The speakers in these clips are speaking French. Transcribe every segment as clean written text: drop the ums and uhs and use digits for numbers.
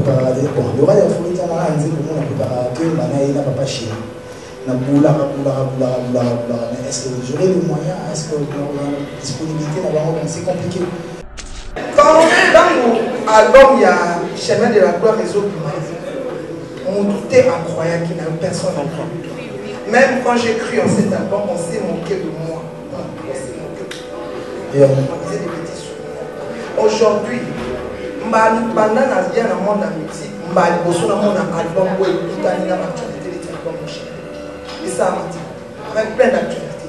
préparé. Bon, il y aura des fois qui ont préparé que Manaï n'a pas chez mais est-ce que j'aurai les moyens? Est-ce que la disponibilité c'est compliqué? Quand dans l'album il y a Chemin de la gloire réseau on doutait incroyable qu'il n'y a personne en toi. Même quand j'ai cru en cet album, on s'est moqué de moi. On s'est moqué de moi. On disait des petits souvenirs. Aujourd'hui, pendant dans le monde de la musique, dans le monde de l'album, où il y a une actualité de l'album. Et ça m'a dit, avec plein d'actualités.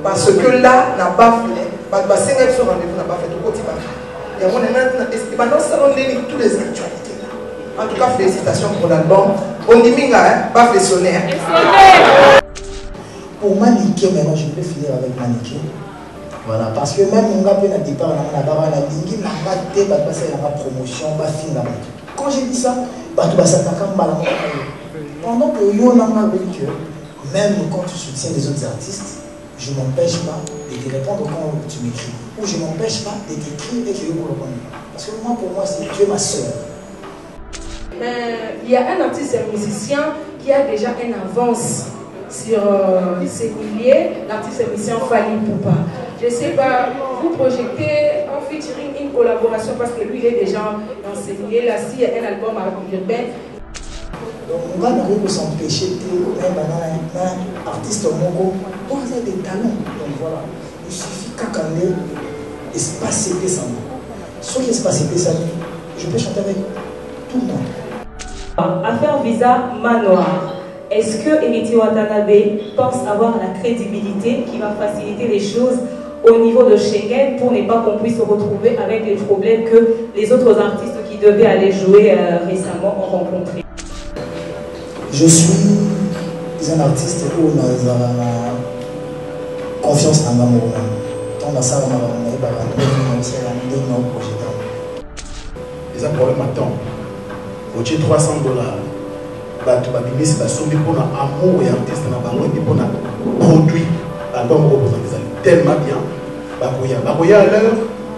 Parce que là, n'a pas fait, ce rendez-vous n'a pas fait tout côté. Et on est tous les actualités. En tout cas, félicitations pour l'album. On dit Minga, pas fessionnaire. Pour Maniké, maintenant je peux finir avec Maniké. Voilà, parce que même mon gars peut n'a départ, on a barre la ligne, n'a pas été, va passer la promotion, va finir. Quand j'ai dit ça, tout va s'attaquer en balan. Pendant que yo n'a pas dit que même quand tu soutiens les autres artistes, je ne m'empêche pas de te répondre quand tu m'écris. Ou je ne m'empêche pas de t'écrire et que je vous réponds. Parce que moi, pour moi, c'est tu es ma soeur. Il y a un artiste et un musicien qui a déjà une avance sur ses milliers, l'artiste et musicien Fally Ipupa. Je ne sais pas, vous projetez en featuring une collaboration parce que lui il est déjà dans ses milliers. Là, s'il y a un album à urbain. Donc, on va n'arriver à s'empêcher un artiste mongo. On a des talents. Donc voilà, il suffit qu'à espace et ça. Sauf l'espace et ça, je peux chanter avec tout le monde. Affaire Visa Manoir. Est-ce que Héritier Watanabe pense avoir la crédibilité qui va faciliter les choses au niveau de Schengen pour ne pas qu'on puisse se retrouver avec les problèmes que les autres artistes qui devaient aller jouer récemment ont rencontrés? Je suis un artiste où on a confiance en moi. On a ça, on a ils ont un problème à temps. Au $300. Bato babimisi basombi pona amour et artiste na bango et pona produit album ko tellement bien bakoya à l'heure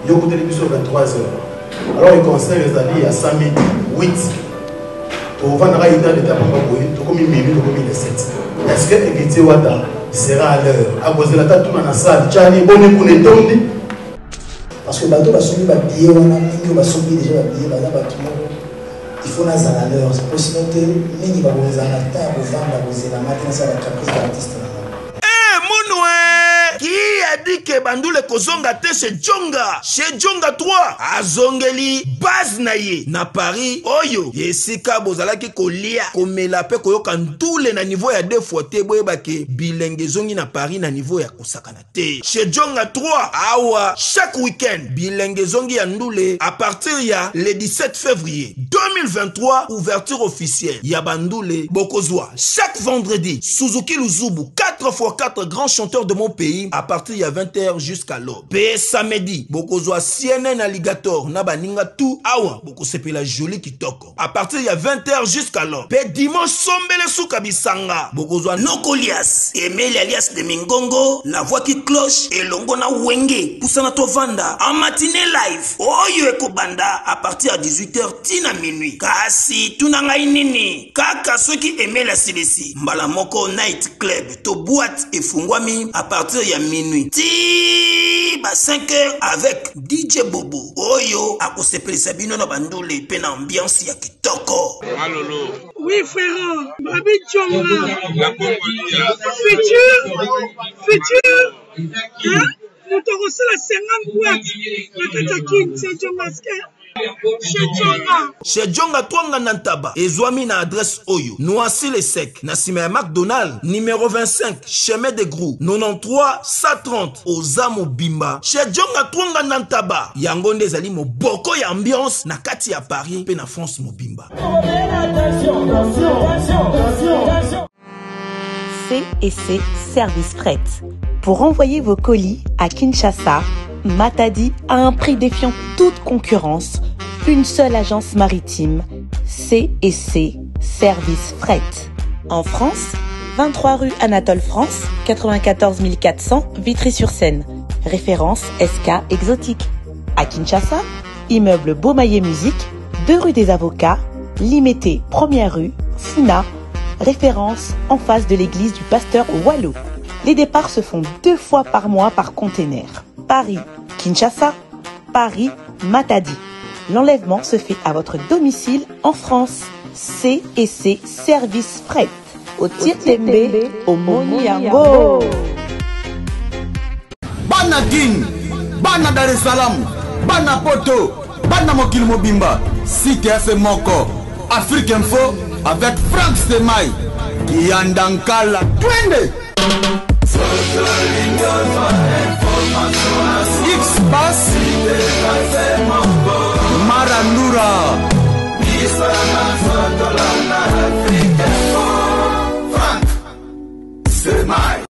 yoko télévision 23h alors le concert les alliés à 5 minutes 8 to vanara ina de tapa bakoyi to komi minuit to komi les 7 est-ce que Héritier Wata sera à l'heure à cause de la tatu na salle chani boni kune tondi parce que bato basombi ba billet wana mingi basombi déjà ba billet baza bato il faut na za l'heure c'est possible que mingi ba boza na ta ba vendre ba zela matin ça la caprice d'artiste. Qui a dit que Bandoule Kozonga te chez Djonga 3 azongeli base naye na Paris oyo yesika bozalaki kolia komela pe koyoka ntule na niveau ya 2 fois te boyeba ke bilenge zongi na Paris na niveau ya kosakana te chez Djonga 3 awa chaque week-end bilenge zongi ya ndule à partir ya le 17 février 2023 ouverture officielle ya Bandoule Bokozwa chaque vendredi Suzuki Luzubu 4x4 grands chanteurs de mon pays à partir de 20h jusqu'à l'aube. Pe samedi, Bokozwa CNN Alligator na baninga tout awa boko sepela joli kitoko. À partir de 20h jusqu'à l'aube. Pe dimanche sombele souka bisanga. Bokozwa Nokolias, Emile alias de Mingongo, la voix qui cloche et longo na wenge. Poussana tovanda en matinée live. Oyo ekobanda à partir de 18h tina minuit. Kasi tunanga inini. Kaka ceux qui aimaient la CDC. Mbala moko night club to boîte et fungwami à partir de minuit. Ti ba 5h avec DJ Bobo. Oyo akosepeli sabino na Bandoule pe na ambiance ya kitoko. Alolo. Oui frère, Babi Djonga. La Congolia. Futur. Hein? Nous te reçons la 50 boîtes. La Katakin, c'est Djonga. Chez Djonga Twanga Nantaba, Ezwami na adresse Oyo, Noisy les Secs, Nassime McDonald, numéro 25, chemin de Grou, 93 130, Ozamo Bimba. Chez Djonga Twanga Nantaba, Yangonde Zali mo boko ya ambiance, na kati ya Paris, pe na France mo Bimba. C&C Service Fret. Pour envoyer vos colis à Kinshasa, Matadi a un prix défiant toute concurrence. Une seule agence maritime, C&C Service Fret. En France, 23 rue Anatole France, 94 400 Vitry-sur-Seine. Référence SK Exotique. À Kinshasa, immeuble Beaumaillé Musique, 2 rue des Avocats, Limité, 1er rue, Funa, référence en face de l'église du pasteur Wallo. Les départs se font 2 fois par mois par container. Paris, Kinshasa, Paris, Matadi. L'enlèvement se fait à votre domicile en France. C&C Service Fret. Au Tietembe, au Moniango. Bana Guine, Bana Dar es Salaam, Bana Poto, Bana Mokil Mobimba, Site FM Moko, Afrique Info avec Frank Stemai, Yandankala, Twende. X-Bass, Marandura, Frank Stemai.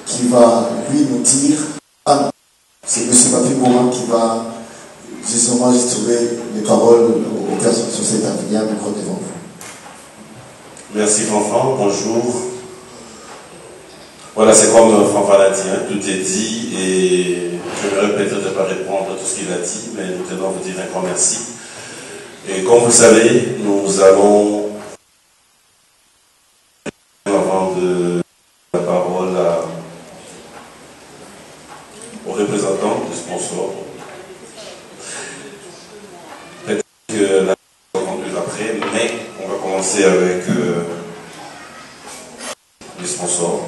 Qui va lui nous dire, c'est M. Papi Moura qui va justement trouver les paroles aux personnes sur cet avenir micro devant vous. Merci Fanfan, bonjour. Voilà, c'est comme Fanfan l'a dit, hein, tout est dit et je me répète de ne pas répondre à tout ce qu'il a dit, mais nous tenons à vous dire un grand merci. Et comme vous le savez, nous allons, avant de la parole aux représentants des sponsors, peut-être que la va conduire après, mais on va commencer avec les sponsors.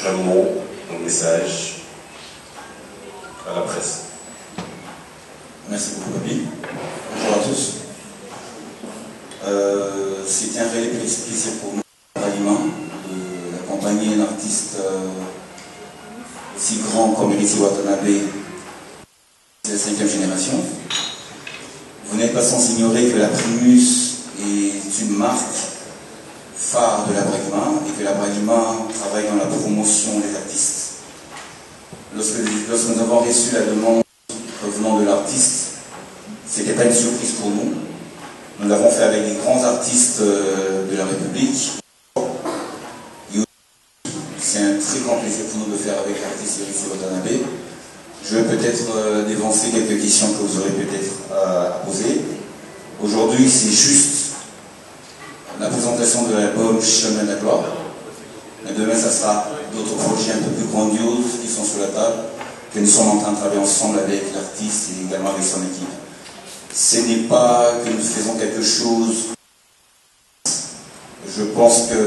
Un mot, un message à la presse. Merci beaucoup, Papi. Bonjour à tous. C'est un réel plaisir pour nous, d'accompagner un artiste aussi grand comme Héritier Watanabe, de la 5e génération. Vous n'êtes pas sans ignorer que la Primus est une marque phare de la Bragma et que la Bragma travaille dans la promotion des artistes. Lorsque nous avons reçu la demande revenant de l'artiste, ce n'était pas une surprise pour nous. Nous l'avons fait avec des grands artistes de la République. C'est un très grand plaisir pour nous de faire avec l'artiste Héritier Watanabe. Je vais peut-être dévancer quelques questions que vous aurez peut-être à poser. Aujourd'hui, c'est juste la présentation de l'album Chemin de la Gloire. Mais demain, ça sera d'autres projets un peu plus grandioses qui sont sur la table, que nous sommes en train de travailler ensemble avec l'artiste et également avec son équipe. Ce n'est pas que nous faisons quelque chose. Je pense que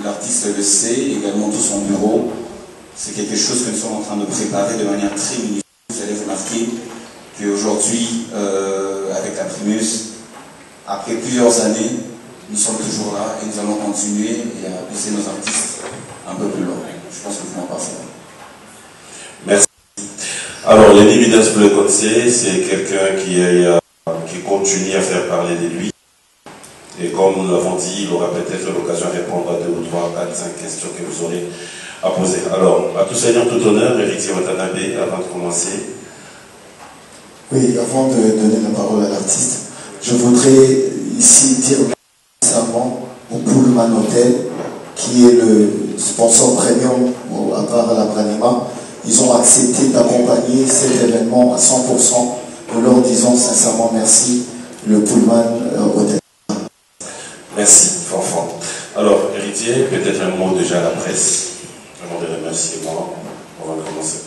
l'artiste le sait, également tout son bureau. C'est quelque chose que nous sommes en train de préparer de manière très minutieuse. Vous allez remarquer qu'aujourd'hui, avec la Primus, après plusieurs années, nous sommes toujours là et nous allons continuer et à pousser nos artistes un peu plus loin. Je pense que vous m'en passez. Merci. Alors, Lenny Videns, pour le conseil, c'est quelqu'un qui continue à faire parler de lui. Et comme nous l'avons dit, il aura peut-être l'occasion de répondre à 2 ou 3, 4, 5 questions que vous aurez à poser. Alors, à tout seigneur, tout honneur, Héritier Watanabe, avant de commencer. Oui, avant de donner la parole à l'artiste, je voudrais ici dire récemment au Pullman Hotel, qui est le sponsor premium à part la Branima, ils ont accepté d'accompagner cet événement à 100%. Nous leur disons sincèrement merci, le Pullman Hotel. Merci, Fanfan. Alors, Héritier, peut-être un mot déjà à la presse, un mot de remerciement. On va commencer.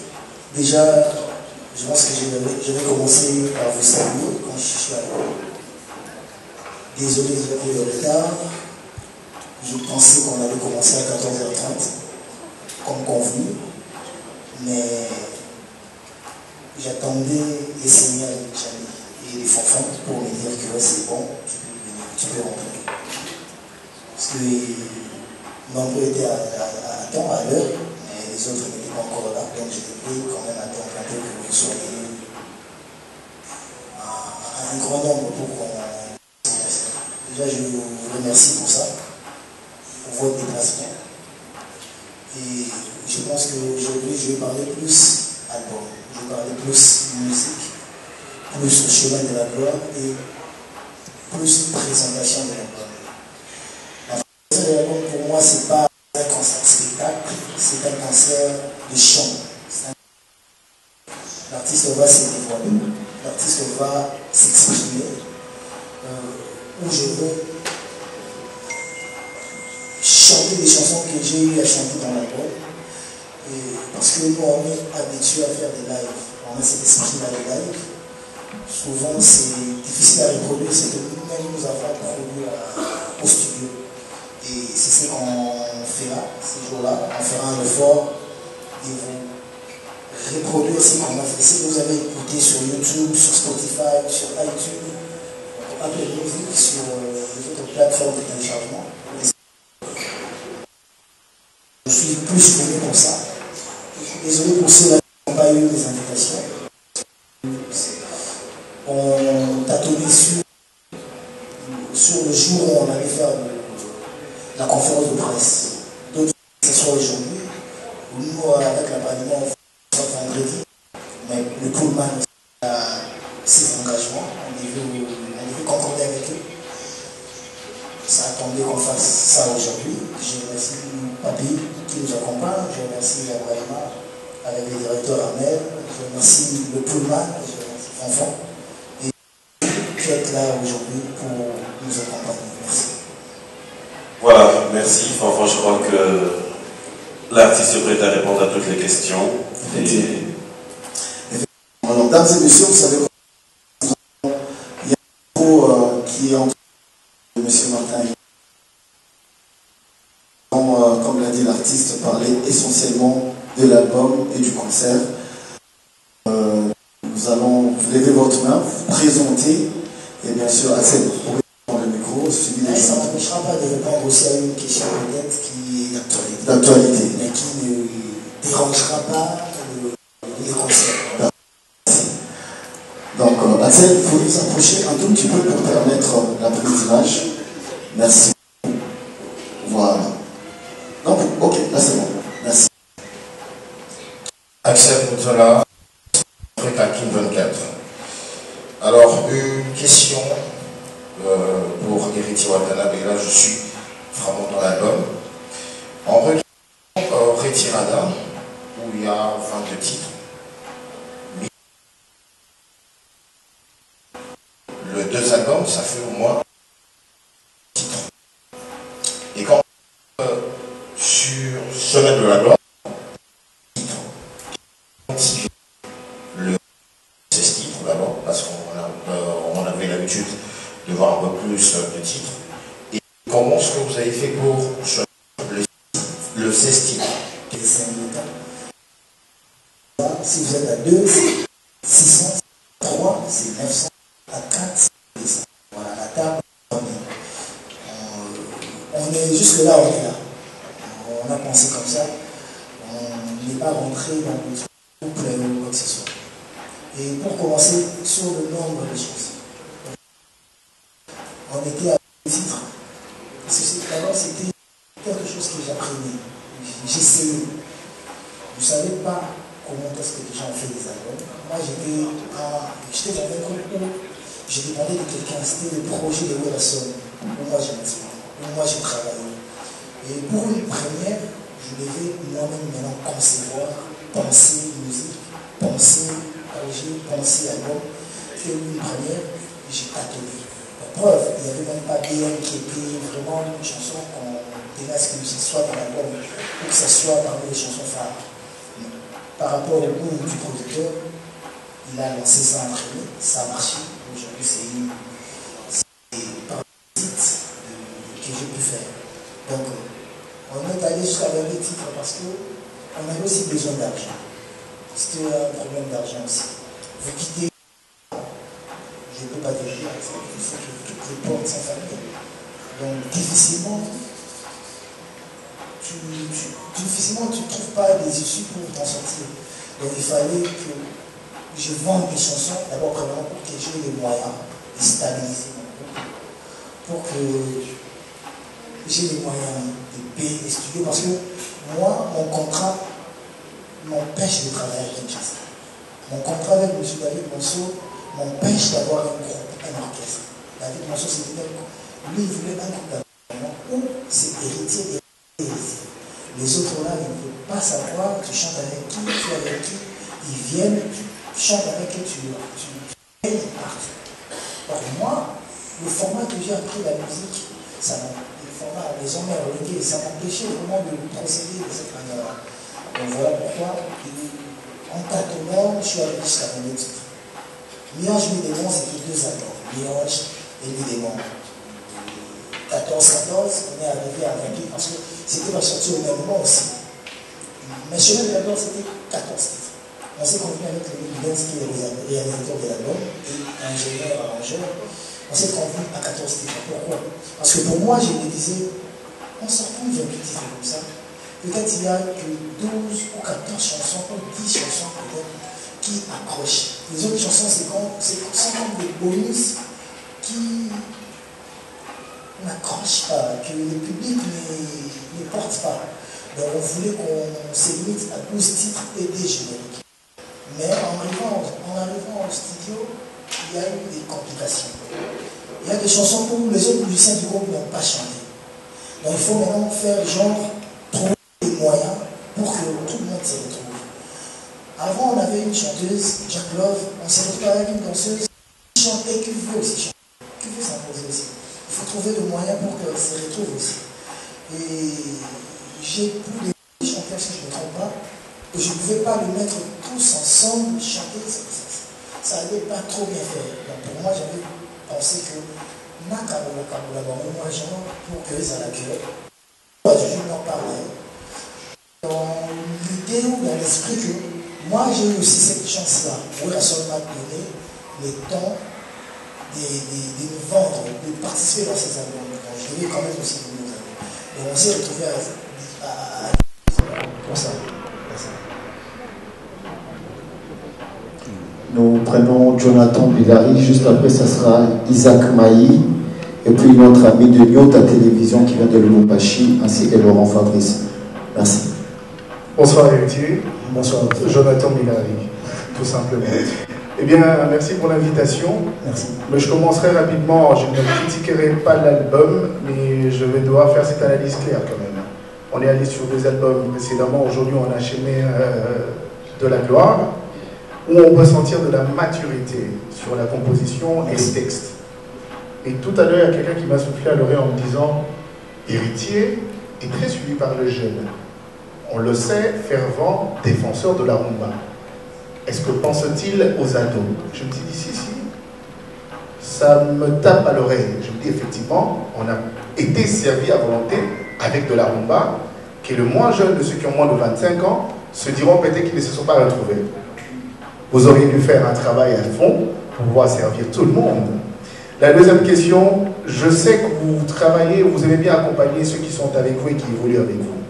Déjà, je pense que je vais commencer par vous saluer quand je suis arrivé. Désolé, j'ai pris le retard. Je pensais qu'on allait commencer à 14h30, comme convenu. Mais j'attendais les signaux de Tchali. Et et les fonds pour me dire que c'est bon, tu peux rentrer. Parce que nombreux étaient à temps, à l'heure, mais les autres n'étaient pas encore là, donc je devais quand même attendre un peu que vous soyez un grand nombre pour qu'on... Déjà, je vous remercie pour ça, pour votre déplacement. Et je pense qu'aujourd'hui, je vais parler plus album, je vais parler plus musique, plus le chemin de la gloire et plus présentation de l'album. La présentation de l'album, pour moi, ce n'est pas un concert spectacle, c'est un concert de chant. L'artiste va se dévoiler, l'artiste va s'exprimer, où je veux chanter des chansons que j'ai eu à chanter dans l'album. Parce que nous, on est habitués à faire des lives, on a cet esprit-là de live. Souvent, c'est difficile à reproduire, c'est que nous-mêmes nous avons produit au studio. Et c'est ce qu'on fera ces jours-là. On fera un effort de vous reproduire ce qu'on a fait. Si vous avez écouté sur YouTube, sur Spotify, sur iTunes, Apple Music, sur les autres plateformes de téléchargement. Je suis plus connu pour ça. Désolé pour ceux qui n'ont pas eu des invitations. On tâtonnait sur le jour où on allait faire la conférence de presse. Donc, ce soit aujourd'hui. Nous, avec l'accompagnement, on fait vendredi. Mais le Pullman a ses engagements. On devait concorder avec eux. Ça attendait qu'on fasse ça aujourd'hui. Je remercie Papi qui nous accompagne. Je remercie Abrahima avec le directeur Armel. Je remercie le Pullman. Je remercie Fanfan. Et qui est là aujourd'hui pour nous accompagner. Merci. Voilà, merci. Fanfan, je crois que l'artiste est prêt à répondre à toutes les questions. Alors, dames et messieurs, vous savez qu'il y a un mot qui est entre M. Martin. Comme l'a dit l'artiste, parler essentiellement de l'album et du concert. Nous allons vous lever votre main, vous présenter, et bien sûr, Axel, vous pourrez prendre le micro, suivi des ça n'empêchera pas de répondre aussi à une question peut-être qui est d'actualité, mais qui ne dérangera pas les concerts. Donc, Axel, il faut nous approcher un tout petit peu pour permettre la prise d'image. Merci. Voilà. Donc, ok, là c'est bon. Merci. Axel Moutola, Kin 24. Alors, une question pour Héritier Watanabe. Là, je suis vraiment dans l'album. En regardant Retirada, où il y a 22 titres, le 2 albums, ça fait au moins titres. Et quand sur Semaine de la gloire, le 16 titres d'abord, parce qu'on avait l'habitude de voir un peu plus de titres. Et comment est-ce que vous avez fait pour le 16 titres? Si vous êtes à 2, c'est 600, 3, c'est 900, à 4, c'est 200. Voilà, la table, on est jusque là, on est là. On a pensé comme ça. On n'est pas rentré dans le couple ou quoi que ce soit. Et pour commencer, sur le nombre de choses. On était à 2 titres. D'abord, c'était quelque chose que j'apprenais. J'essayais. Je ne savais pas comment est-ce que les gens ont fait des albums. Moi, j'étais dans un groupe où je dépendais de quelqu'un. C'était le projet de Wilson, où moi je m'exprime, où moi je travaillais. Et pour une première, je devais moi-même maintenant concevoir, penser musique, penser projet, penser album. C'était une première, j'ai tâtonné. La preuve, il n'y avait même pas BM qui était vraiment une chanson qu'on devait à ce que ce soit dans l'album, ou que ce soit parmi les chansons phares. Par rapport au goût du producteur, il a lancé ça en premier, ça a marché. Aujourd'hui, c'est par le titre que j'ai pu faire. Donc, on est allé jusqu'à 22 titres parce qu'on avait aussi besoin d'argent. C'était un problème d'argent aussi. Vous quittez, je toutes les portes sont fermées. Donc difficilement, tu ne trouves pas des issues pour t'en sortir. Donc il fallait que je vende des chansons, d'abord premièrement pour que j'ai les moyens de stabiliser mon groupe, pour que j'ai les moyens de payer les studios, parce que moi, mon contrat m'empêche de travailler avec Kinshasa. Mon contrat avec M. David Monceau m'empêche d'avoir un groupe, un orchestre. David Monceau, c'était lui, il voulait un groupe d'accompagnement où c'est héritier et héritier. Les autres là, ils ne peuvent pas savoir, tu chantes avec qui, tu es avec qui, ils viennent, tu chantes avec qui, tu payes, ils partent. Or moi, le format que j'ai appris la musique, le format les hommes relégués, ça m'empêchait vraiment de procéder de cette manière-là. Donc voilà pourquoi, en tâtonnant, je suis allé jusqu'à mon titre. Mioche, Nuit des Monts, c'était 2 albums. Mioche et Nuit des Monts. 14-14, on est arrivé à 20 titres parce que c'était pas sorti au même moment aussi. Mais Chemin de l'album, c'était 14 titres. On s'est convenu avec le Benz qui est le réalisateur de l'album et ingénieur, arrangeur. On s'est convenu à 14 titres. Pourquoi? Parce que pour moi, je me disais, on sort plus de 28 titres comme ça. Peut-être il n'y a que 12 ou 14 chansons, ou 10 chansons peut-être, qui accrochent. Les autres chansons, c'est comme des bonus qui n'accrochent pas, que le public ne porte pas. Donc on voulait qu'on se limite à 12 titres et des génériques. Mais en arrivant au studio, il y a eu des complications. Il y a des chansons où les autres musiciens du groupe n'ont pas chanté. Donc il faut maintenant faire genre trouver des moyens pour que tout le monde se retrouve. Avant, on avait une chanteuse, Jacques Love, on s'est retrouvé avec une danseuse qui chantait, qui veut aussi chanter, qui veut s'imposer aussi. Il faut trouver des moyens pour qu'elle se retrouve aussi. Et j'ai plus de chanteurs, si je ne me trompe pas, et je ne pouvais pas les mettre tous ensemble, chanter, ça n'allait pas trop bien faire. Donc pour moi, j'avais pensé que Nakabola moi genre pour que ça la cœur. Je n'en parlais. Dans l'idée ou dans l'esprit que moi j'ai eu aussi cette chance-là, où la seule m'a donné le temps de nous vendre, de participer dans ces albums. Donc je devais quand même aussi nous vendre. Et on s'est retrouvé pour ça. Nous prenons Jonathan Bilari, juste après ça sera Isaac Maï, et puis notre ami de Nyota Télévision qui vient de Lubumbashi, ainsi que Laurent Fabrice. Merci. Bonsoir héritier. Bonsoir. Jonathan Bilari, tout simplement. Eh bien, merci pour l'invitation. Merci. Mais je commencerai rapidement. Je ne critiquerai pas l'album, mais je vais devoir faire cette analyse claire quand même. On est allé sur 2 albums précédemment. Aujourd'hui, on a Chemin de la gloire, où on peut sentir de la maturité sur la composition et les textes. Et tout à l'heure, il y a quelqu'un qui m'a soufflé à l'oreille en me disant « Héritier est très suivi par le jeune. On le sait, fervent défenseur de la rumba. Est-ce que pense-t-il aux ados ?» Je me dis « Si. Ça me tape à l'oreille. » Je me dis effectivement, on a été servi à volonté avec de la rumba, que le moins jeune de ceux qui ont moins de 25 ans se diront peut-être qu'ils ne se sont pas retrouvés. Vous auriez dû faire un travail à fond pour pouvoir servir tout le monde. La deuxième question, je sais que vous travaillez, vous aimez bien accompagner ceux qui sont avec vous et qui évoluent avec vous.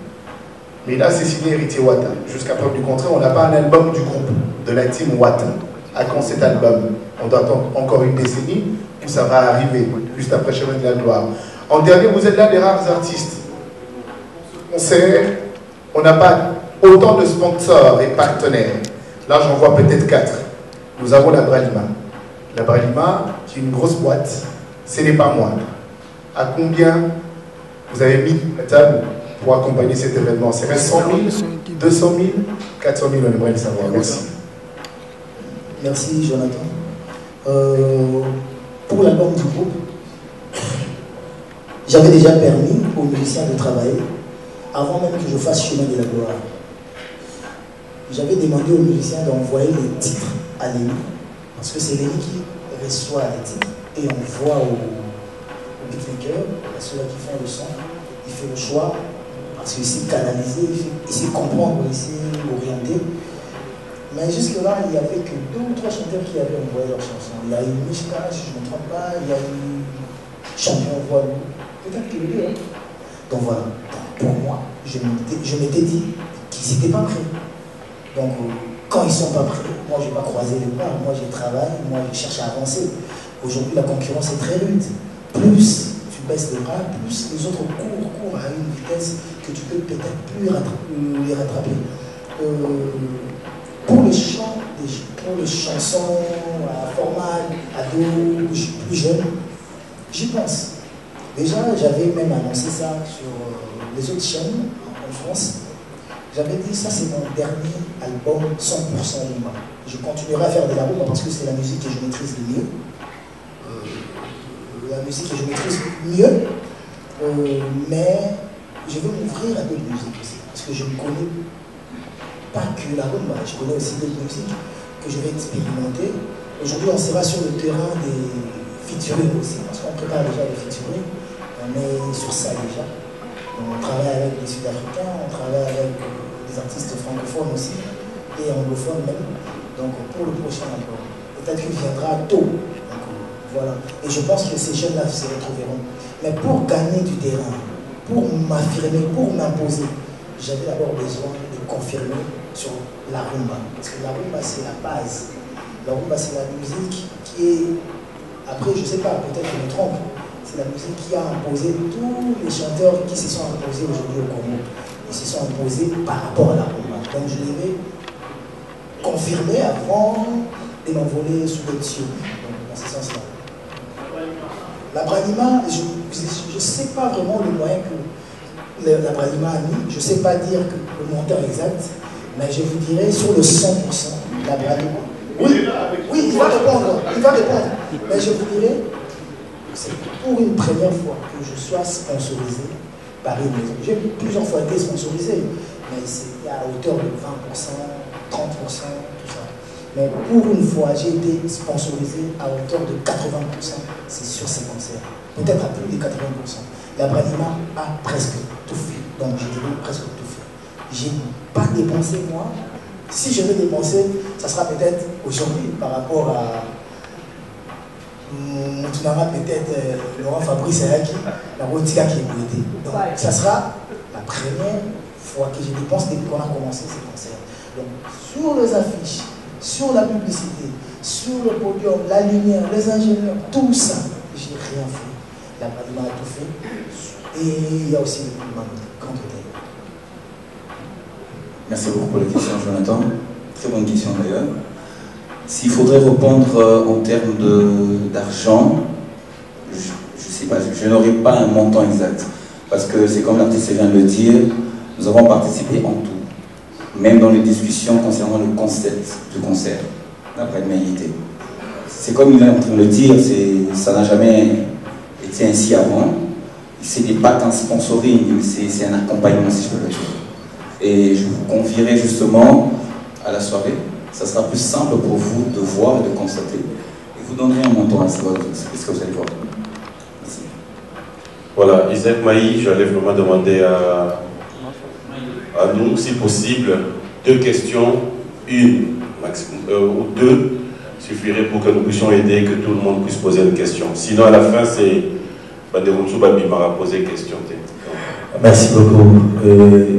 Mais là, c'est signé Héritier Wata. Jusqu'à preuve du contraire, on n'a pas un album du groupe, de la team Wata. À quand cet album? On doit attendre encore une décennie où ça va arriver, juste après Chemin de la gloire. En dernier, vous êtes là des rares artistes. On sait, on n'a pas autant de sponsors et partenaires. Là, j'en vois peut-être 4. Nous avons la Bralima. La Bralima, qui est une grosse boîte, ce n'est pas moi. À combien vous avez mis la table pour accompagner cet événement? C'est 100 000, 200 000, 400 000, on aimerait le savoir. Merci. Merci, Jonathan. Pour l'album du groupe, j'avais déjà permis aux musiciens de travailler avant même que je fasse Chemin de la gloire. J'avais demandé aux musiciens d'envoyer les titres à Lémi, parce que c'est Lémi qui reçoit les titres et envoie au beatmaker, à ceux-là qui font le son. Il fait le choix, parce qu'il sait canaliser, il sait comprendre, il sait orienter. Mais jusque-là, il n'y avait que 2 ou 3 chanteurs qui avaient envoyé leurs chansons. Il y a eu Mishka, si je ne me trompe pas, il y a eu Champion Voilou, peut-être que les 2. Hein. Donc voilà, pour moi, je m'étais dit qu'ils n'étaient pas prêts. Donc quand ils ne sont pas prêts, moi je ne vais pas croiser les bras, moi je travaille, moi je cherche à avancer. Aujourd'hui, la concurrence est très rude. Plus tu baisses les bras, plus les autres courent à une vitesse que tu peux peut-être plus les rattraper. Pour les chants, pour les chansons à format ado, plus jeune, j'y pense. Déjà, j'avais même annoncé ça sur les autres chaînes en France. J'avais dit ça, c'est mon dernier album 100% rumba. Je continuerai à faire de la rumba parce que c'est la musique que je maîtrise le mieux. La musique que je maîtrise mieux, mais je veux m'ouvrir à d'autres musiques aussi, parce que je ne connais pas que la rumba, je connais aussi d'autres musiques que je vais expérimenter. Aujourd'hui, on sera sur le terrain des featuring aussi, parce qu'on prépare déjà les featuring, on est sur ça déjà. On travaille avec des Sud-Africains, on travaille avec des artistes francophones aussi, et anglophones même. Donc pour le prochain album, peut-être qu'il viendra tôt. Voilà. Et je pense que ces jeunes-là se retrouveront. Mais pour gagner du terrain, pour m'affirmer, pour m'imposer, j'avais d'abord besoin de confirmer sur la rumba. Parce que la rumba, c'est la base. La rumba, c'est la musique qui est... Après, je ne sais pas, peut-être que je me trompe. C'est la musique qui a imposé tous les chanteurs qui se sont imposés aujourd'hui au Congo. Ils se sont imposés par rapport à la rumba. Donc je devais confirmer avant de m'envoler sous d'autres cieux. Donc dans ce sens-là. La Branima, je ne sais pas vraiment le moyen que la Branima a mis, je ne sais pas dire que le montant exact, mais je vous dirais sur le 100%, la Branima. Oui, il va répondre, mais je vous dirais, c'est pour une première fois que je sois sponsorisé par une maison. J'ai plusieurs fois été sponsorisé, mais c'est à hauteur de 20%, 30%, tout ça. Mais pour une fois, j'ai été sponsorisé à hauteur de 80%. C'est sur ces concerts. Peut-être à plus de 80%. La Branima a presque tout fait. Donc, je dirais presque tout fait. Je n'ai pas dépensé, moi. Si je vais dépenser, ça sera peut-être aujourd'hui par rapport à Moutounara, peut-être Laurent Fabrice Ayaki, la Rotika qui est brûlée. Donc, ça sera la première fois que je dépense depuis qu'on a commencé ces concerts. Donc, sur les affiches, sur la publicité, sur le podium, la lumière, les ingénieurs, tout ça, j'ai rien fait. La Branima a tout fait. Et il y a aussi le mouvement contre terre. Merci beaucoup pour la question, Jonathan. Très bonne question d'ailleurs. S'il faudrait répondre en termes d'argent, je ne sais pas, je n'aurai pas un montant exact. Parce que c'est comme l'artiste vient de le dire, nous avons participé en tout. Même dans les discussions concernant le concept du concert, d'après Méité. C'est comme il est en train de le dire, ça n'a jamais été ainsi avant. Ce n'est pas qu'un sponsoring, c'est un accompagnement, si je peux le dire. Et je vous confierai justement à la soirée, ça sera plus simple pour vous de voir et de constater. Et vous donnerez un montant à ce que vous allez voir. Merci. Voilà, Isaac Maï, j'allais vraiment demander à nous, si possible, 2 questions, une ou 2 suffirait pour que nous puissions aider, que tout le monde puisse poser une question. Sinon, à la fin, c'est Banderoutsu Babimara poser une question. Merci beaucoup.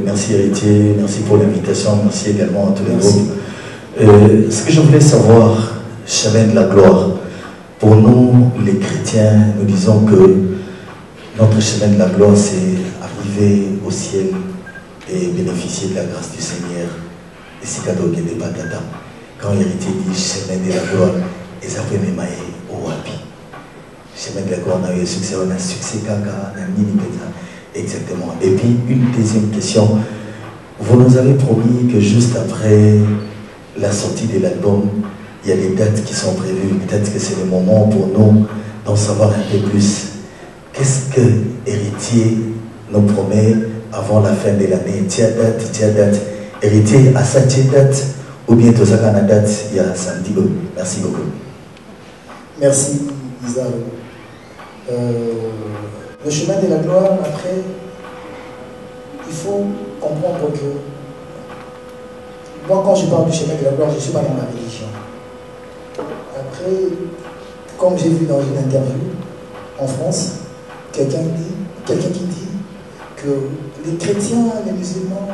Merci Héritier, merci pour l'invitation, merci également à tous les groupes. Ce que je voulais savoir, chemin de la gloire, pour nous, les chrétiens, nous disons que notre chemin de la gloire, c'est arriver au ciel et bénéficier de la grâce du Seigneur. Et c'est cadeau qui n'est pas tata. Quand l'héritier dit chemin de la gloire, et ça fait même au wapi. Chemin de la gloire, on a eu un succès, kaka, on a mini péta. Exactement. Et puis, une deuxième question. Vous nous avez promis que juste après la sortie de l'album, il y a des dates qui sont prévues. Peut-être que c'est le moment pour nous d'en savoir un peu plus. Qu'est-ce que Héritier nous promet avant la fin de l'année? Tia date. Héritier, à sa date, ou bien tout ça qu'à la date, il y a samedi. Merci beaucoup. Merci, Isa. Le chemin de la gloire, après, il faut comprendre que Moi, quand je parle du chemin de la gloire, je ne suis pas dans la religion. Après, comme j'ai vu dans une interview en France, quelqu'un qui dit que les chrétiens, les musulmans,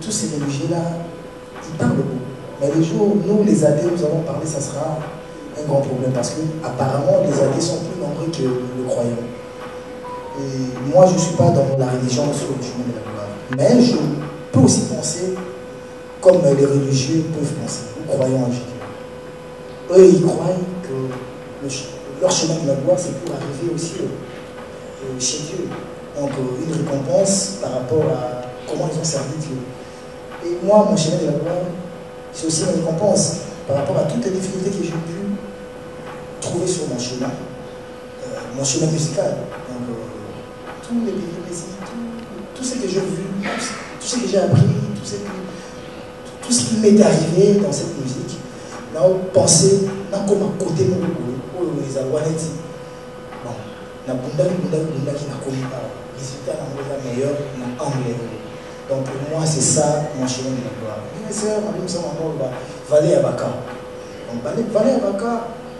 tous ces religieux-là, ils parlent beaucoup. Mais le jour où nous, les athées, nous allons parler, ça sera un grand problème parce que apparemment les athées sont plus nombreux que le croyant. Et moi, je ne suis pas dans la religion sur le chemin de la gloire. Mais je peux aussi penser comme les religieux peuvent penser, ou croyants en Jésus. Eux, ils croient que leur chemin de la gloire, c'est pour arriver aussi chez Dieu. Donc, une récompense par rapport à comment ils ont servi Dieu. Et moi, mon chemin de la gloire, c'est aussi une récompense par rapport à toutes les difficultés que j'ai pu trouver sur mon chemin musical. Donc, tous les péripéties, tout ce que j'ai vu, tout ce que j'ai appris, tout ce qui m'est arrivé dans cette musique, n'a pensé, n'a comme à côté de mon les Alouanetti. Bon, n'a bunda qui n'a commis pas. Les résultats n'a meilleur, n'a anglais. Donc pour moi, c'est ça mon chemin de la gloire. Mes sœurs, ma vie me semble encore Valé Abaka. Donc Valé Abaka,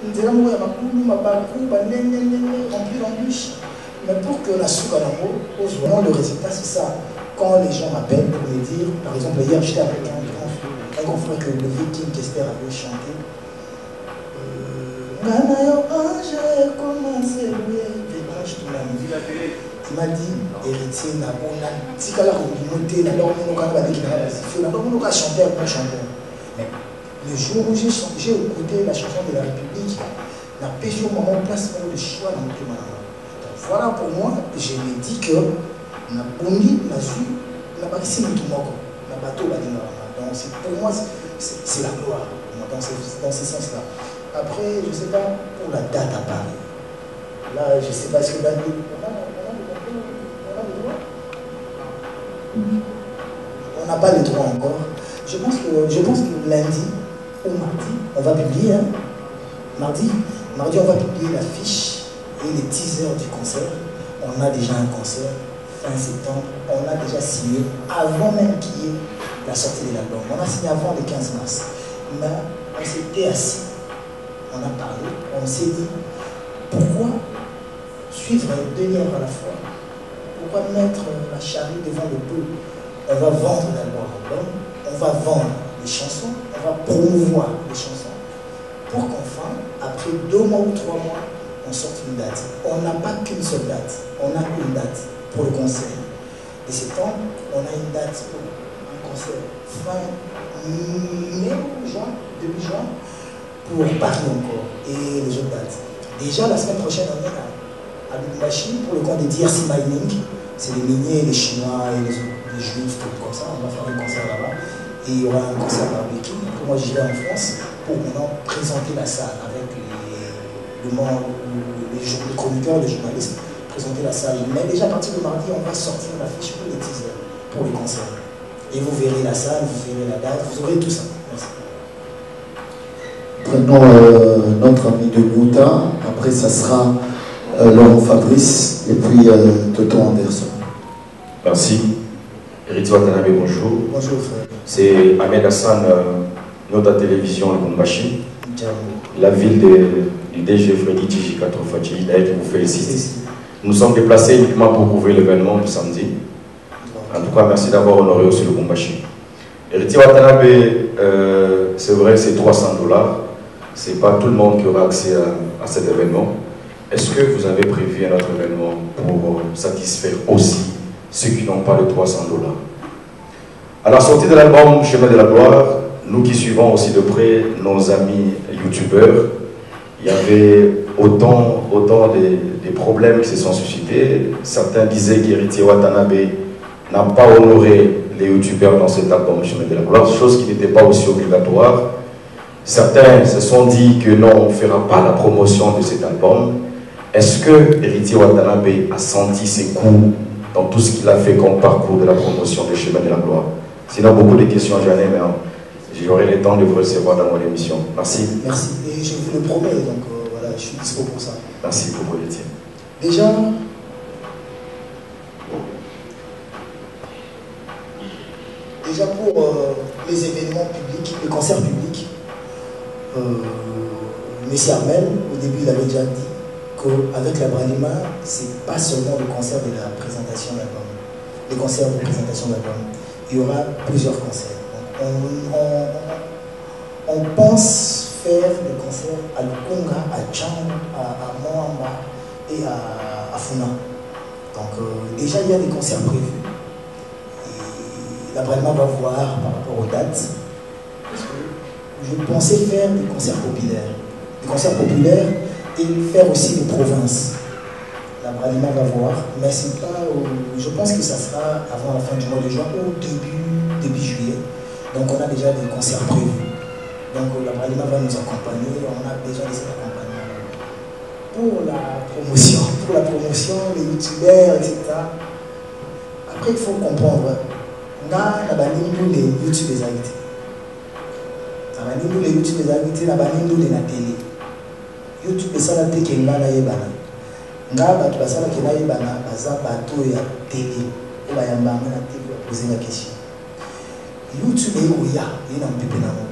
nous dirons, oui, ma coulou, ma parcours, rempli d'embûches. Mais pour que la souka n'amo, vraiment le résultat, c'est ça. Quand les gens m'appellent pour me dire, par exemple, hier j'étais avec un grand frère que le Viking Kester avait chanté. Il m'a dit, héritier, chanter avec mon chanteur. Mais le jour où j'ai écouté la chanson de la République, la péché au moment place de choix dans mon témoignage. Voilà pour moi, je me dis que na bondi, na zu, na bakisi mutumoko, na bateau badinga. Donc pour moi, c'est la gloire dans ce sens-là. Après, je ne sais pas pour la date à Paris. Là, je ne sais pas ce que va dire. On n'a pas le droit encore. Je pense que lundi ou mardi, on va publier. Hein? Mardi, on va publier l'affiche et les teasers du concert. On a déjà un concert fin septembre. On a déjà signé avant même qu'il y ait la sortie de l'album. On a signé avant le 15 mars. Mais on s'était assis. On a parlé. On s'est dit pourquoi suivre deux liens à la fois? Pourquoi mettre la charrue devant le bœuf? On va vendre d'abord l'album, on va vendre les chansons, on va promouvoir les chansons pour qu'enfin, après 2 mois ou 3 mois, on sorte une date. On n'a pas qu'une seule date, on a une date pour le concert. Et septembre, on a une date pour un concert fin mai ou juin, début juin, pour Paris encore et les autres dates. Déjà la semaine prochaine, on est à Lubumbashi pour le compte des DRC Mining. C'est les miniers, les Chinois et les Juifs, tout comme ça. On va faire un concert là-bas. Et il y aura un concert à Pékin. Moi, j'irai en France pour maintenant présenter la salle avec les chroniqueurs, les journalistes, présenter la salle. Mais déjà à partir de mardi, on va sortir l'affiche pour les teasers, pour les concerts. Et vous verrez la salle, vous verrez la date, vous aurez tout ça. Merci. Prenons notre ami de Mouta. Après, ça sera Laurent Fabrice et puis Toto Anderson. Merci. Héritier Watanabe, bonjour. Bonjour frère. C'est Ahmed Hassan, notre télévision Le Kumbashi. La ville du DG Freddy Tijikato Fachi, d'ailleurs, vous félicite. Nous sommes déplacés uniquement pour couvrir l'événement du samedi. En tout cas, merci d'avoir honoré aussi Le Kumbashi. Héritier Watanabe, c'est vrai, c'est $300. Ce n'est pas tout le monde qui aura accès à cet événement. Est-ce que vous avez prévu un autre événement pour satisfaire aussi ceux qui n'ont pas les $300? À la sortie de l'album Chemin de la Gloire, nous qui suivons aussi de près nos amis youtubeurs, il y avait autant des problèmes qui se sont suscités. Certains disaient qu'Héritier Watanabe n'a pas honoré les youtubeurs dans cet album Chemin de la Gloire, chose qui n'était pas aussi obligatoire. Certains se sont dit que non, on ne fera pas la promotion de cet album. Est-ce que Héritier Watanabe a senti ses coups dans tout ce qu'il a fait comme parcours de la promotion des Chemins de la Gloire? Sinon, beaucoup de questions, j'en ai, mais j'aurai le temps de vous recevoir dans mon émission. Merci. Merci. Et je vous le promets, donc voilà, je suis dispo pour ça. Merci beaucoup, Héritier. Déjà, pour les événements événements publics, les concerts publics. Monsieur Armel, au début, il avait déjà dit qu'avec la Bralima, c'est pas seulement le concert de la présentation de l'album, les concerts de présentation de l'album. Il y aura plusieurs concerts. On pense faire des concerts à Lukunga, à Tchang, à Moamba et à Funa. Donc déjà, il y a des concerts prévus. Et la Bralima va voir par rapport aux dates. Je pensais faire des concerts populaires. Des concerts populaires et faire aussi des provinces. La Bralima va voir, mais c'est pas. Je pense que ça sera avant la fin du mois de juin ou début juillet. Donc on a déjà des concerts prévus. Donc la Bralima va nous accompagner. On a besoin de cet accompagnement pour la promotion, les youtubeurs, etc. Après il faut comprendre. On a les youtubeurs des habités. Les YouTube des habités, la banine de la télé. YouTube est ça la télé qui est là yebana. Nga batu basala qui là yebana baza bato ya télé. O ba yamba na télé va poser la question. YouTube est où ya na mpepé na mo.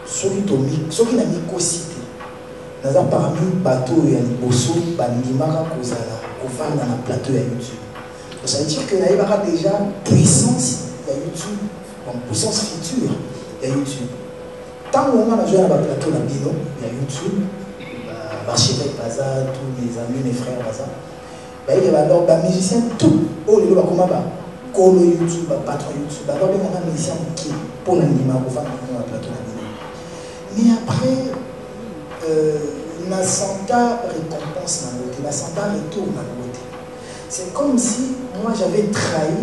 Soki na mikosité. Naza parmi bato ya liboso bandimaka kozala kovanda na plateau ya YouTube. Ça veut dire que na yebaka déjà puissance ya YouTube, donc puissance future ya YouTube. Tant qu'on a joué à la plateau, il y a YouTube, l'architecte Baza, tous mes amis, mes frères Baza. Il y a alors des musiciens, tout. Oh, il y a comment Colo YouTube, patron YouTube. Alors, il y a des musiciens qui, pour l'anima, pour faire la plateau. Mais après, la Santa récompense la beauté, la Santa retourne la beauté. C'est comme si moi j'avais trahi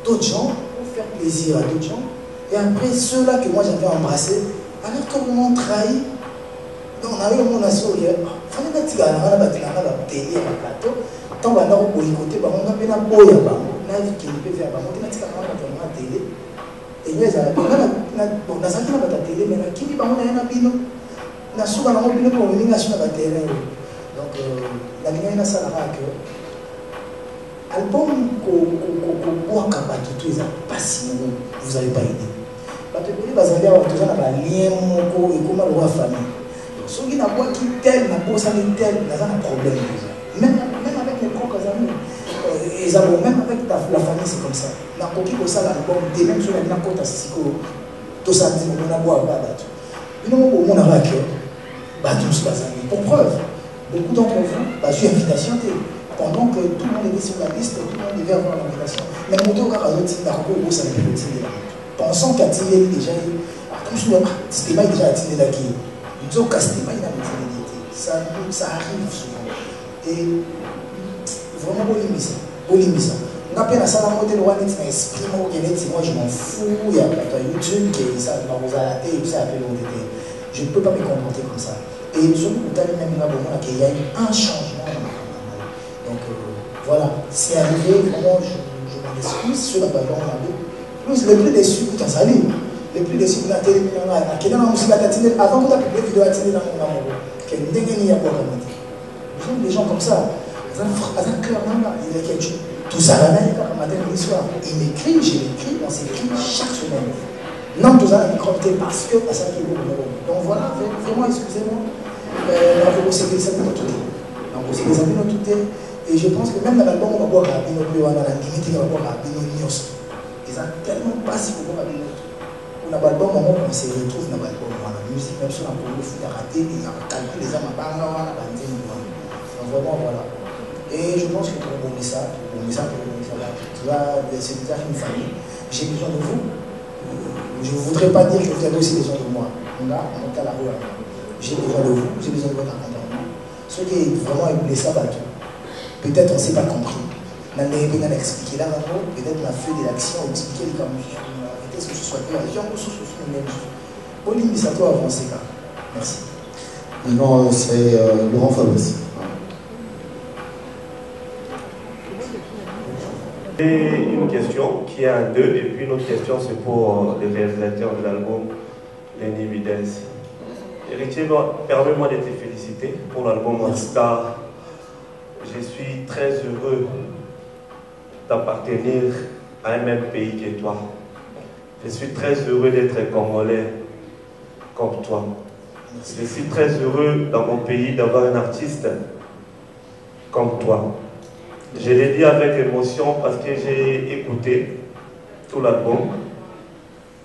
d'autres gens pour faire plaisir à d'autres gens. Et après, ceux-là que moi j'avais embrassés, alors tout le monde trahi. Donc, on a eu mon assaut. Il fallait que tu aies la télé à la plateau. Tant qu'on a boycotté, on a fait un boy à la qui peut faire. On a fait la télé. Et nous, on a fait la télé, mais qui dit qu'on a un bino. On a souvent un bino pour venir sur la télé. Donc, la ligne est ça là que. Album qu'on pas si vous n'avez pas idée. Parce que vous avez un lien et comment le famille. Ceux qui n'ont pas qui tel, n'a pas tel, n'a pas de problème déjà. Même avec les propres amis. Même avec la famille, c'est comme ça. N'a pas qui ça l'album, dès même sur la côte à Siko, tout ça dit, on a boire pas battu. Nous, on a vaincu, battu ce bazar. Pour preuve, beaucoup d'entre vous, j'ai une invitation. Pendant que tout le monde était sur la liste, tout le monde devait avoir l'invitation. Mais mon dos, ça n'est plus le pensons qu'à Tilé déjà, comme je dis, Stéma est déjà à Tilé là-qui. Nous avons Stéma, il a ça arrive souvent. Et vraiment, Bolimisa. On a peine à ça, on a un esprit, moi je m'en fous, il y a YouTube qui ça va vous arrêter, et ça appelle je ne peux pas me comporter comme ça. Et surtout, vous avez même là, qu'il y a eu un changement. Donc voilà, c'est arrivé, vraiment, je m'en excuse, ceux qui ont plus les plus déçus, vous salé. Les plus déçus, vous avez télé, avant que vous avez publié vidéo à télé dans mon amour, que vous n'ayez pas comme des gens comme ça, ils ont un cœur, il y a quelque chose. Tout ça, là, il y a matin et soir. Il m'écrit, je l'écris, on s'écrit chaque semaine. Non, tout ça, il est parce que ça qui est beaucoup. Donc voilà, vraiment, excusez-moi. C'est des amis tout. Donc c'est des amis tout. Et je pense que même dans l'album, on va voir Rabino, on a la limite, on va voir Rabino Nios. Ils ont tellement pas si vous voir Rabino. On a l'album, on se retrouve dans l'album, on a la musique, même si on a pour le foot, il y a raté, il y a calculé les âmes à Banga, on a bandé. Donc vraiment, voilà. Et je pense que pour ça, c'est déjà une famille. J'ai besoin de vous. Je ne voudrais pas dire que vous avez aussi besoin de moi. On est à la rue. J'ai besoin de vous, j'ai besoin de votre accompagnement. Ce qui est vraiment blessé à battre. Peut-être on ne s'est pas compris. On a expliqué là, peut-être on a fait de l'action, expliqué les camus. Peut-être que ce soit clair. J'ai encore sous le même chose. Pauline, ça doit avancer là. Merci. Maintenant, c'est Laurent Fabrice. Et une question qui est en deux, et puis une autre question c'est pour le réalisateur de l'album, Lenny Videns. Héritier, permets-moi de te féliciter pour l'album Star. Je suis très heureux d'appartenir à un même pays que toi. Je suis très heureux d'être congolais comme toi. Je suis très heureux dans mon pays d'avoir un artiste comme toi. Je l'ai dit avec émotion parce que j'ai écouté tout l'album.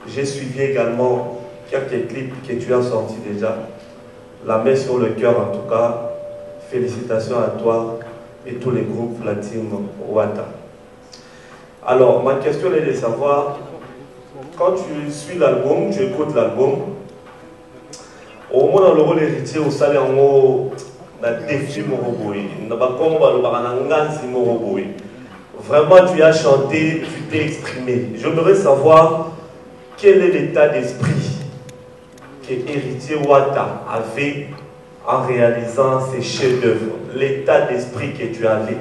J'ai suivi également quelques clips que tu as sortis déjà. La main sur le cœur en tout cas. Félicitations à toi et tous les groupes la team Wata. Alors, ma question est de savoir, quand tu suis l'album, tu écoutes l'album, au moins dans le rôle héritier, au salaire en haut, na défi moroboui, vraiment tu as chanté, tu t'es exprimé. J'aimerais savoir quel est l'état d'esprit que héritier Wata avait en réalisant ces chefs-d'œuvre, l'état d'esprit que tu avais.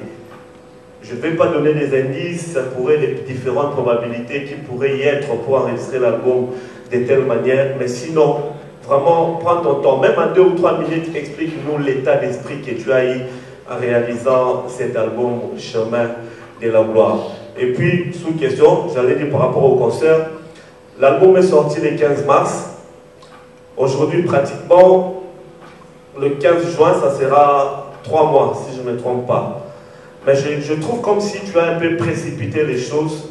Je ne vais pas donner des indices, ça pourrait les différentes probabilités qui pourraient y être pour enregistrer l'album de telle manière, mais sinon, vraiment, prends ton temps, même en 2 ou 3 minutes, explique-nous l'état d'esprit que tu as eu en réalisant cet album Chemin de la Gloire. Et puis, sous question, j'allais dire par rapport au concert, l'album est sorti le 15 mars. Aujourd'hui, pratiquement, le 15 juin, ça sera 3 mois, si je ne me trompe pas. Mais je trouve comme si tu as un peu précipité les choses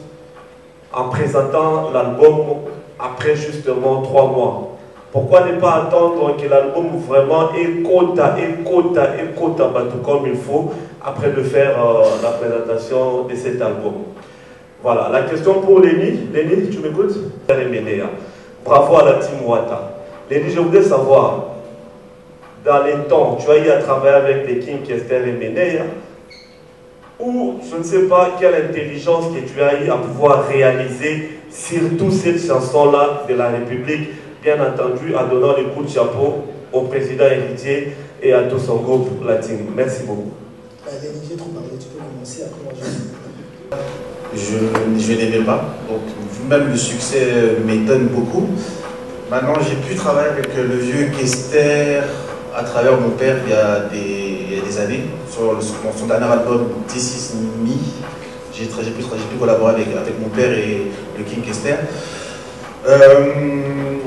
en présentant l'album après justement 3 mois. Pourquoi ne pas attendre que l'album vraiment écoute tout comme il faut après de faire la présentation de cet album. Voilà, la question pour Léni. Léni, tu m'écoutes? Bravo à la team Wata. Léni, je voudrais savoir, dans les temps, tu as eu à travailler avec les King Kester et Ménéa, ou je ne sais pas quelle intelligence que tu as eu à pouvoir réaliser surtout cette chanson-là de la République, bien entendu, en donnant les coups de chapeau au président héritier et à tout son groupe latino. Merci beaucoup. J'ai trop parlé, tu peux commencer après moi. Je n'aimais pas, donc même le succès m'étonne beaucoup. Maintenant, j'ai pu travailler avec le vieux Kester à travers mon père il y a des années, sur son dernier album This Is Me. J'ai pu collaborer avec mon père et le King Kester.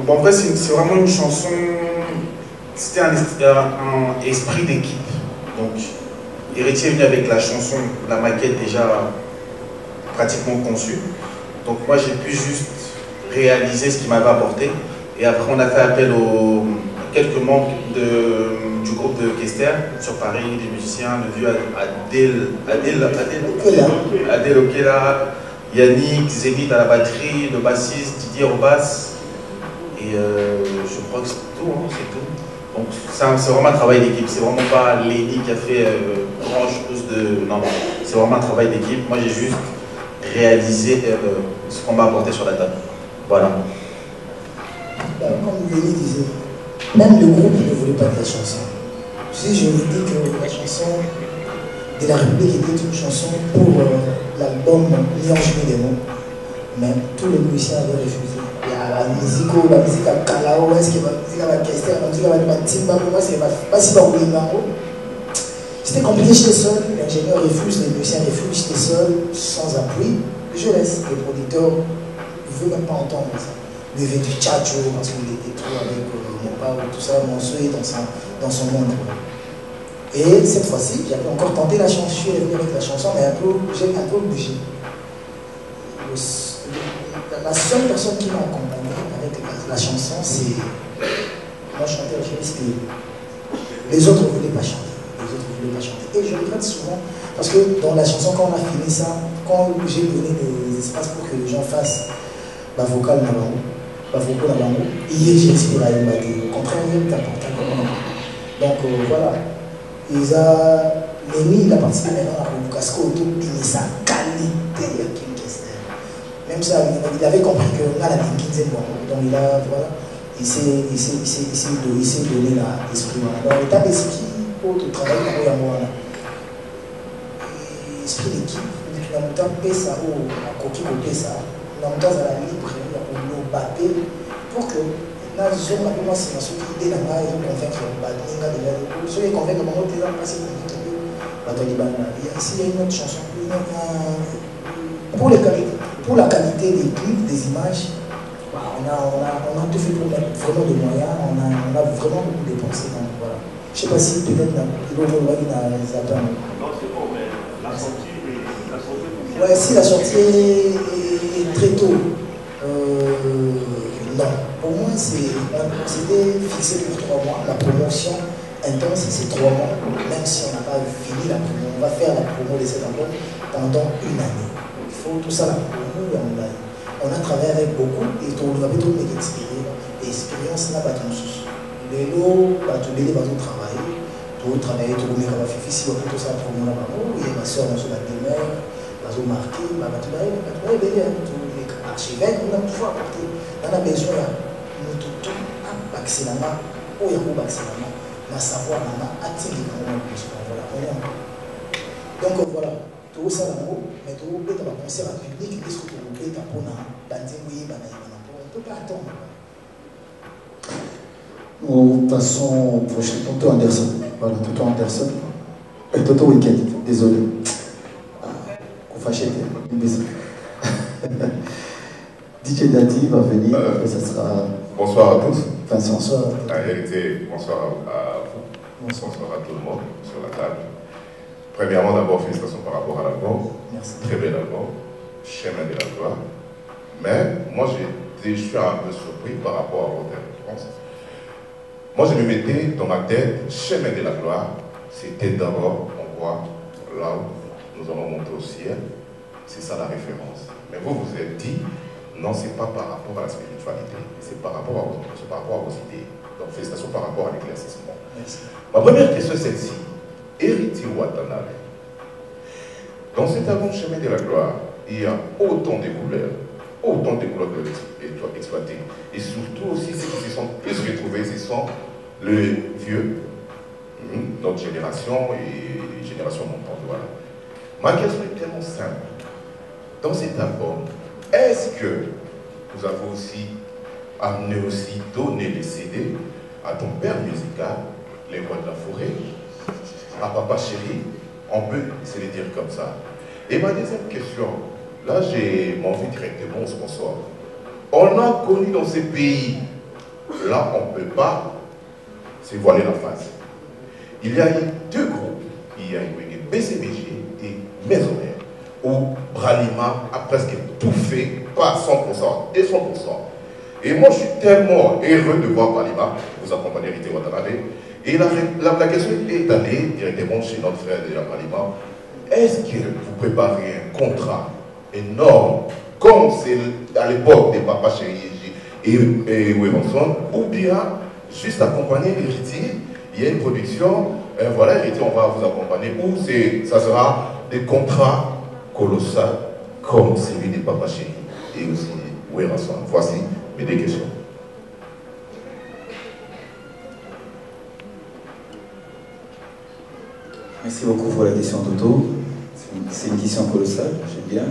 Bon, en fait, c'est vraiment une chanson, c'était un esprit d'équipe. Donc, Héritier est venu avec la chanson, la maquette déjà pratiquement conçue. Donc, moi, j'ai pu juste réaliser ce qu'il m'avait apporté. Et après, on a fait appel aux quelques membres du groupe de Kester sur Paris, des musiciens, le vieux Adel Okela, Yannick, Zénith à la batterie, le bassiste Didier au basse. Et je crois que c'est tout, hein, c'est tout. Donc c'est vraiment un travail d'équipe, c'est vraiment pas Léni qui a fait grand chose de... Non, c'est vraiment un travail d'équipe. Moi j'ai juste réalisé ce qu'on m'a apporté sur la table. Voilà. Comme Léni disait, même le groupe ne voulait pas de la chanson. Si je vous dis que la chanson de la République était une chanson pour l'album Nuange des mots, mais tous les musiciens avaient refusé. Il y a la musique à Kalao, est-ce qu'il y a la musique à la Kester, la musique à la Timba, pour moi c'est pas si pas oublié. C'était compliqué, j'étais seul, l'ingénieur refuse, les musiciens refusent, j'étais seul, sans appui. Je laisse, le producteur ne veut même pas entendre ça. Il veut du tchatcho parce qu'il était trop avec mon père, tout ça, mon souhait dans son monde. Et cette fois-ci, j'avais encore tenté la chanson, je suis revenu avec la chanson, mais j'ai un peu bougé. La seule personne qui m'a accompagné avec la chanson, c'est mon chanteur, c'était les autres ne voulaient pas chanter. Les autres ne voulaient pas chanter. Et je regrette souvent, parce que dans la chanson, quand on a fini ça, quand j'ai donné des espaces pour que les gens fassent la vocale la vocale hier j'ai expliqué la MAD. Au contraire, il est important comme on. Donc voilà. Léni, il a participé maintenant à la Casco, il sa qualité de King Kester. Même ça, il avait compris que là, la King c'est bon. Donc il s'est donné l'esprit. Donc l'état d'esprit pour travailler dans le esprit d'équipe, il a monté un peu ça, à coquille côté ça, il a monté à la libre, il a battu pour que na zone na comment c'est parce que idée na ngai ils convaincre ba ninga de la ceux qui convaincre ba moté là passer ba to di bana ici il y a une autre chanson pour la qualité des clips des images on a tout fait pour mettre vraiment de moyens, on a vraiment beaucoup dépensé. Donc voilà. Je ne sais pas si peut-être il a les attentes. Non, c'est bon, mais la sortie. Ouais, si la sortie est très tôt, non. Pour moi, c'était fixé pour 3 mois. La promotion intense, c'est 3 mois, même si on n'a pas fini la promo. On va faire la promo de cet album pendant 1 année. Il faut tout ça, la promo, on a travaillé avec beaucoup et on avait tout expérience là, les lots, tout travailler, tout travailler, tout le fifi, si on fait tout ça promo là, il y a ma soeur, on se la demeure. Marqué, tout archevêque, on a pouvoir apporter. On a besoin de tout vaccinement, ou il y a un vaccinement, mais savoir, on a attiré donc voilà, tout ça, mais tout le monde va penser à la public, qu'est-ce que vous voulez pour on ne peut pas attendre. Nous passons au prochain, Tonton Anderson. Voilà, Tonton Anderson. Et Tonton Weekend, désolé. Fâché, DJ Daddy va venir, et ça sera... Bonsoir à tous. Bonsoir. Bonsoir à vous. Bonsoir à tout le monde sur la table. Premièrement, d'abord, félicitations par rapport à l'album. Merci. Très bel album. Chemin de la gloire. Mais moi, je suis un peu surpris par rapport à votre réponse. Moi, je me mettais dans ma tête, Chemin de la gloire, c'était d'abord, on voit là où nous allons monter au ciel, c'est ça la référence. Mais vous vous êtes dit, non, c'est pas par rapport à la spiritualité, c'est par rapport à vos idées. Donc félicitations par rapport à l'éclaircissement. Ma première question est celle-ci. Héritier Watanabe, dans cet album Chemin de la gloire, il y a autant de couleurs exploitées. Et surtout aussi, ceux qui se sont plus retrouvés, ce sont les vieux, notre génération et génération montante. Voilà. Ma question est tellement simple. Dans cet album, est-ce que vous avez aussi amené aussi, donné les CD à ton père musical, les Rois de la Forêt, à Papa Chéri? On peut se le dire comme ça. Et ma deuxième question, là j'ai envie directement au sponsor. On a connu dans ces pays, là on ne peut pas se voiler la face. Il y a eu 2 groupes, il y a eu BCBG et Maisonnaire, où Bralima a presque tout fait, pas 100%, et 100%. Et moi, je suis tellement heureux de voir Bralima vous accompagner Héritier Watanabe. Et la question est d'aller directement chez notre frère déjà Bralima. Est-ce que vous préparez un contrat énorme, comme c'est à l'époque des Papa Chéri et Wéronson, ou bien juste accompagner l'héritier? Il y a une production, voilà, Héritier, on va vous accompagner, ou ça sera des contrats colossaux comme celui des Papa Chéri et aussi Wéronson. Voici mes 2 questions. Merci beaucoup pour la question, Toto. C'est une question colossale, j'aime bien.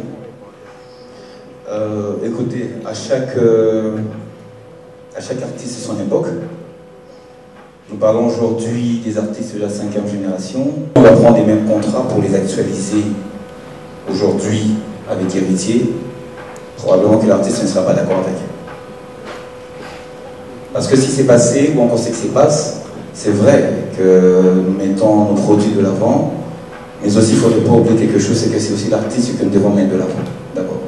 Écoutez, à chaque artiste son époque. Nous parlons aujourd'hui des artistes de la 5e génération. On va prendre les mêmes contrats pour les actualiser aujourd'hui avec Héritier. Probablement que l'artiste ne sera pas d'accord avec eux. Parce que si c'est passé, ou encore ce qui se passe, c'est vrai que nous mettons nos produits de l'avant, mais aussi il ne faudrait pas oublier quelque chose, c'est que c'est aussi l'artiste que nous devons mettre de l'avant, d'abord.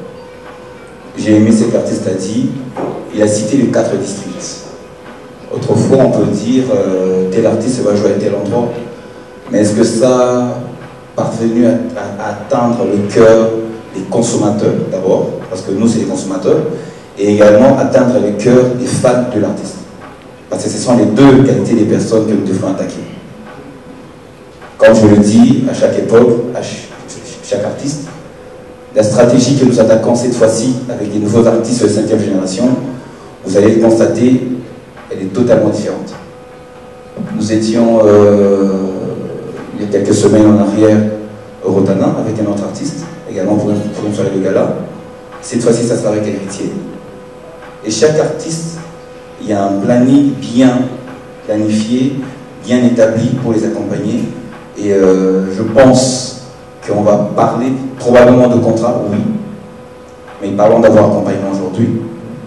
J'ai aimé ce qu'artiste a dit, il a cité les 4 districts. Autrefois, on peut dire, tel artiste va jouer à tel endroit, mais est-ce que ça a parvenu à atteindre le cœur des consommateurs, d'abord, parce que nous, c'est les consommateurs, et également atteindre le cœur des fans de l'artiste. Parce que ce sont les 2 qualités des personnes que nous devons attaquer. Comme je le dis, à chaque époque, à chaque artiste, la stratégie que nous attaquons cette fois-ci avec les nouveaux artistes de la 5e génération, vous allez le constater, elle est totalement différente. Nous étions, il y a quelques semaines en arrière, au Rotana avec un autre artiste, également pour une soirée de gala. Cette fois-ci, ça sera avec Héritier. Et chaque artiste, il y a un planning bien planifié, bien établi pour les accompagner. Et je pense qu'on va parler probablement de contrat, oui. Mais parlons d'avoir accompagnement aujourd'hui.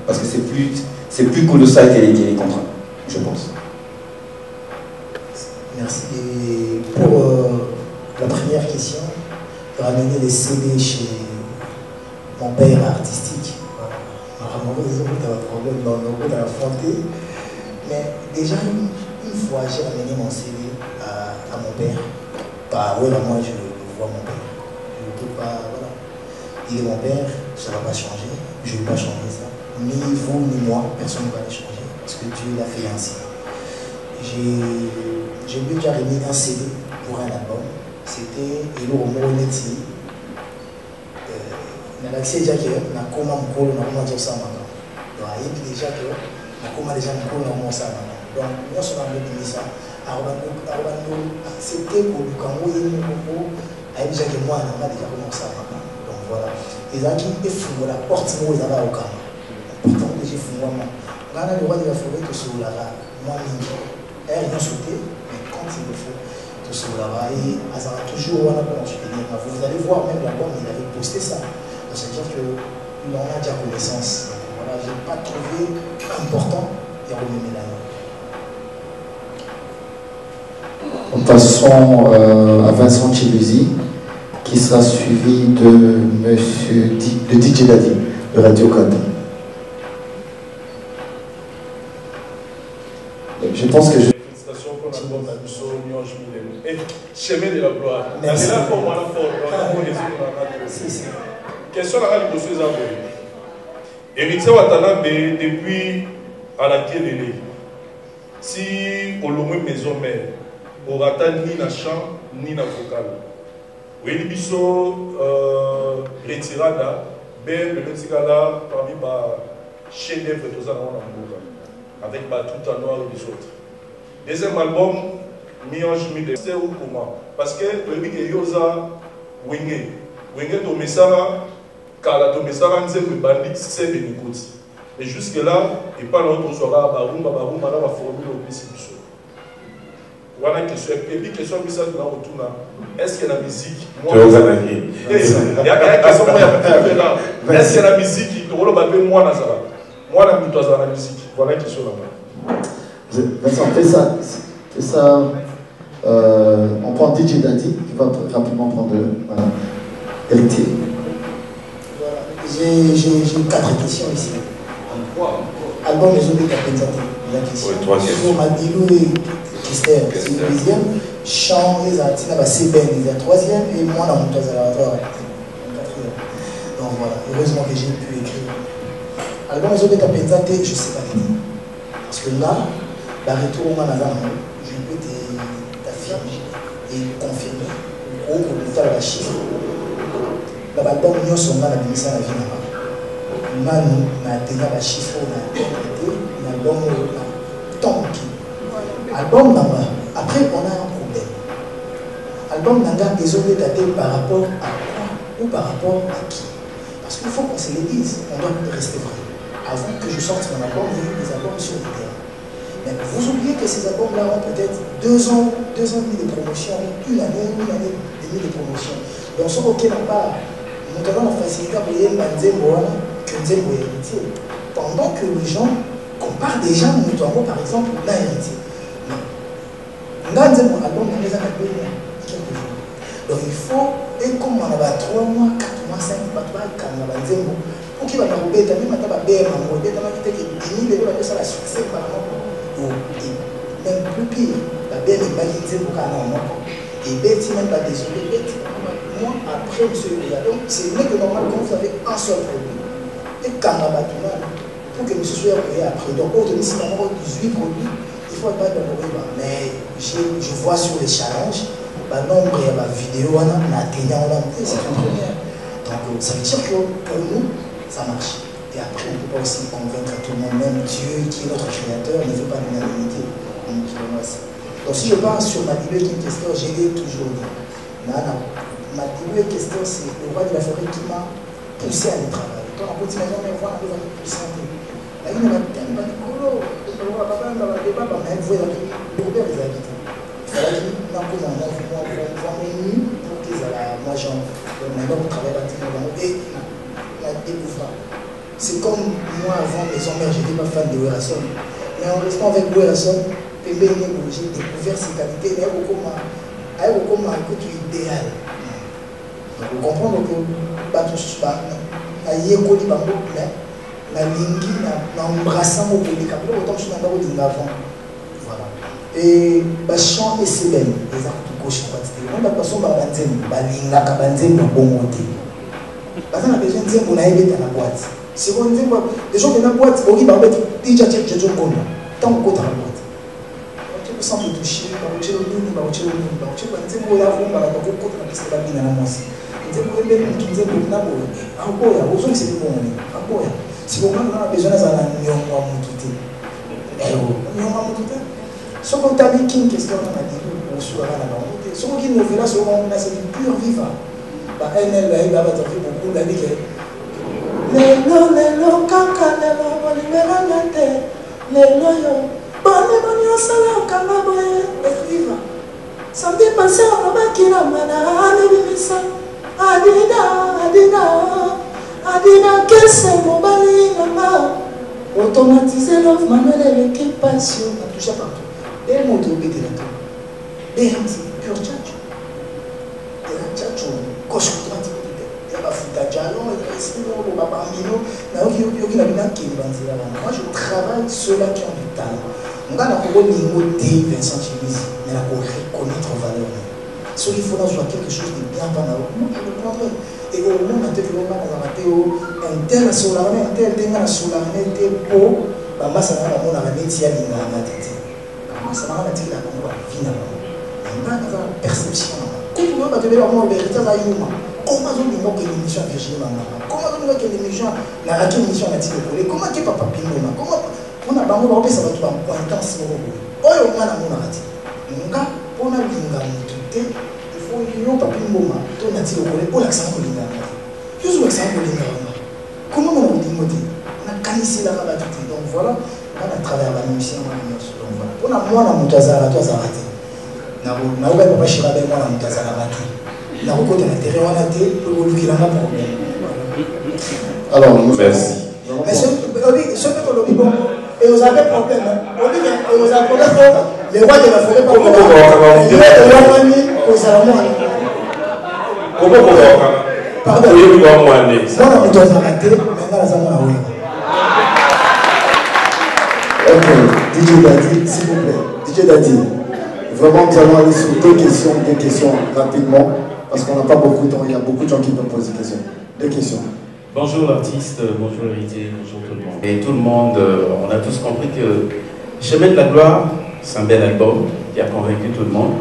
Parce que c'est plus colossal que les contrats, je pense. Merci. Et pour la première question, ramener les CD chez mon père artistique. Problème dans la frontière. Mais déjà, une fois, j'ai ramené mon CD à mon père. Voilà, moi, je vois mon père. Je ne peux pas. Voilà. Il est mon père, ça ne va pas changer. Je ne vais pas changer ça. Ni vous, ni moi, personne ne va le changer. Parce que Dieu l'a fait ainsi. J'ai déjà remis un CD pour un album. C'était Elo Moroneti. Nalaxé déjà que na koma mkolo na koma josa mama. Donc ayebi déjà que na koma déjà mkolo na koma sa mama. Donc nous sommes en train de ça. C'était pour le Congo et le Congo. Ayebi déjà que moi na déjà commencé à mama. Donc voilà. Les amis effondrent la porte où ils avaient au Congo. Pourtant déjà effondrent moi. Gana le roi de la forêt que sur la moi elle rien sauté mais quand il le faut tout sur la et Azara toujours on a pour soutenir. Vous allez voir même là-bas il avait posté ça. C'est-à-dire qu'il en a déjà connaissance. Voilà, je n'ai pas trouvé important et remis la Passons à Vincent Chiluzi, qui sera suivi de Monsieur de DJ Daddy, de Radio Code. Je pense que je... Félicitations pour l'album d'Abusso, Nyonge Milem. Et chemin de la gloire. Merci. C'est là pour moi, question à la question Héritier Watanabe depuis à la Kélélé. Si au loin maison mère, au rata ni na chant ni na vocal. Oui, biso retirada, ben le metikala parmi ba chef d'œuvre de ça dans avec ba tout en noir et des autres. Deuxième album, Miange Mide, c'est où comment? Parce que le big yoza wenge to mesara kala to mesara nzembe bandi c'est bénécoute. Mais jusque là, et pas l'autre on sera barumba na ba formule au plus biso. Voilà une question, et puis question qui ça dans retourna. Est-ce que la musique moi il y a question là. Est-ce que la musique il rôle ba moi na ça? Moi la mitoise la musique. Voilà une question là. Vincent, fais ça. On prend DJ Daddy qui va rapidement prendre héritier. Voilà. J'ai 4 questions ici. Album les autres il y a question. Oui, 3 questions. Sur Madilou et Christelle, c'est le deuxième. Chant, les artistes, c'est Ben, il y a 3e. Et moi, dans mon toise à la 4e. Donc voilà, heureusement que j'ai pu écrire. Album les autres je ne sais pas dire. Parce que là, la retour au Manazan, je peux t'affirmer et confirmer au communauté de la chiffre. L'album nous sommes dans la mission de la vie là-bas. Nous avons la chiffre, on a interprété l'album tant album là-bas. Après, on a un problème. Album Nanga est zone daté par rapport à quoi ou par rapport à qui? Parce qu'il faut qu'on se le dise, on doit rester vrai. Avant que je sorte mon album, il y a eu des albums sur le terrain. Mais vous oubliez que ces albums-là ont peut-être 2 ans et demi de promotion, une année et demie de promotion. Donc, ce qu'on n'a pas, nous avons la facilité pour y aller pendant que les gens comparent déjà mutuellement, par exemple, la héritier. Donc, il faut, et comme on a 3 mois, 4 mois, 5 mois, pour qu'il va nous rebêter, même si on va bien rebêter, on va dire ça la succès par rapport. Même plus pire, la belle est validée pour qu'elle ait un moment. Et Betty même pas désolé, Betty, moi après monsieur donc c'est vrai que normalement quand vous avez un seul produit, et quand on va tout pour que monsieur soit payé après, donc au-delà de 18 produits, il faut pas de problème. Mais je vois sur les challenges, le nombre de vidéos, on a atteignant, c'est une première. Donc ça veut dire que pour nous, ça marche. Et après, on ne peut pas aussi convaincre tout le monde, même Dieu qui est notre créateur ne veut pas l'unanimité. Donc si je parle sur Madilou et Question, j'ai toujours dit. Madilou et Question, c'est le roi de la forêt qui m'a poussé à aller travailler. Quand on peut imaginer, on voit un peu de santé. Là, il y a un thème, il y a un colo, il y a un débat, mais il faut les habiter. Il fallait qu'il y ait un peu de pour qu'ils aient la major. Donc maintenant, on travaille là-dessus et la découverte. C'est comme moi avant Maison Mère, je n'étais pas fan de Werrason. Mais en restant avec Werrason, j'ai découvert ses qualités. Il y a beaucoup de idéal. Vous comprenez que et chant et c'est belle les actes gauche on va passer par balinga kabanzem na bongote parce qu'on a besoin de dire qu'on a aidé dans la boîte c'est bon dire les gens dans la boîte on va mettre déjà check je donne tant qu'on dans la boîte tu peux sans toucher ba uche lo nini ba uche banzem bo ya vumba ba ko ko na kisa ba bina na mosi nzembo embele nzembo na bo akoya ozo c'est bon akoya si on a besoin za na nyongo mutute nyongo mutute ce qu'on t'a dit, qu'est-ce qu'on a dit sur la banque. Ce qu'on nous fait là, c'est du pur vivant. Elle va beaucoup d'années. Lelo, kaka, lelo, libéral la terre, lelo, yo, bonne, sala, kamaboye, et vivant. Samedi passé, on a qui la mana, adina, qu'est-ce que mon bali, automatiser l'offre, manuel, l'équipe passion, on touche partout. Des mots de l'obédition. Des gens, pur tchatcho. Des gens, tchatcho. Gauche, droite, des gens, fouta jalon, des gens, baba mino. Moi, je travaille ceux-là qui ont du talent. On a un niveau de Vincent Chimizi, mais on a reconnaître valeur. Ce qu'il faut là, je vois quelque chose de bien pendant moi, je le prendrai. Et au moment où on a un tel solarné, un tel dénga solarné, un tel beau, bah, moi, ça va, on a un métier à l'ingénieur. Ça va dire la perception. Comment on va devenir un vérité à Yuma? Comment on va dire l'émission à Virginie Mangama? Comment on va dire l'émission à la émission à Tirole? Comment on va Papa Pimona? Comment on a bango ba ça va tout en pointant si on veut. Oyo mwana mona ati. Nga pona linga mututé, il faut yo Papa Pimona, to na Tirole pour l'accent linga. Juste l'accent linga. Comment on va dire moté? On a canissé la rabat donc voilà. On a travaillé à la mission, on a moins de moutazara, toi ça va être. On a ouvert pour pas chier avec moi la moutazara bâti. On a recoté l'intérêt, on a été pour lui qui n'a pas de problème. Alors, merci. Mais ce que l'on dit, bon, et vous avez problème, on dit que vous avez problème, les rois de la forêt, pas problème. Les rois de la famille, aux Allemands. Comment vous avez pardon. Moi, la moutazara bâti, maintenant la Zama a ouvert. Ok, DJ Dadi, s'il vous plaît. DJ Dadi, vraiment nous allons aller sur deux questions rapidement, parce qu'on n'a pas beaucoup de temps, il y a beaucoup de gens qui peuvent poser des questions. Deux questions. Bonjour l'artiste, bonjour l'héritier, bonjour tout le monde. Et tout le monde, on a tous compris que Chemin de la Gloire, c'est un bel album qui a convaincu tout le monde.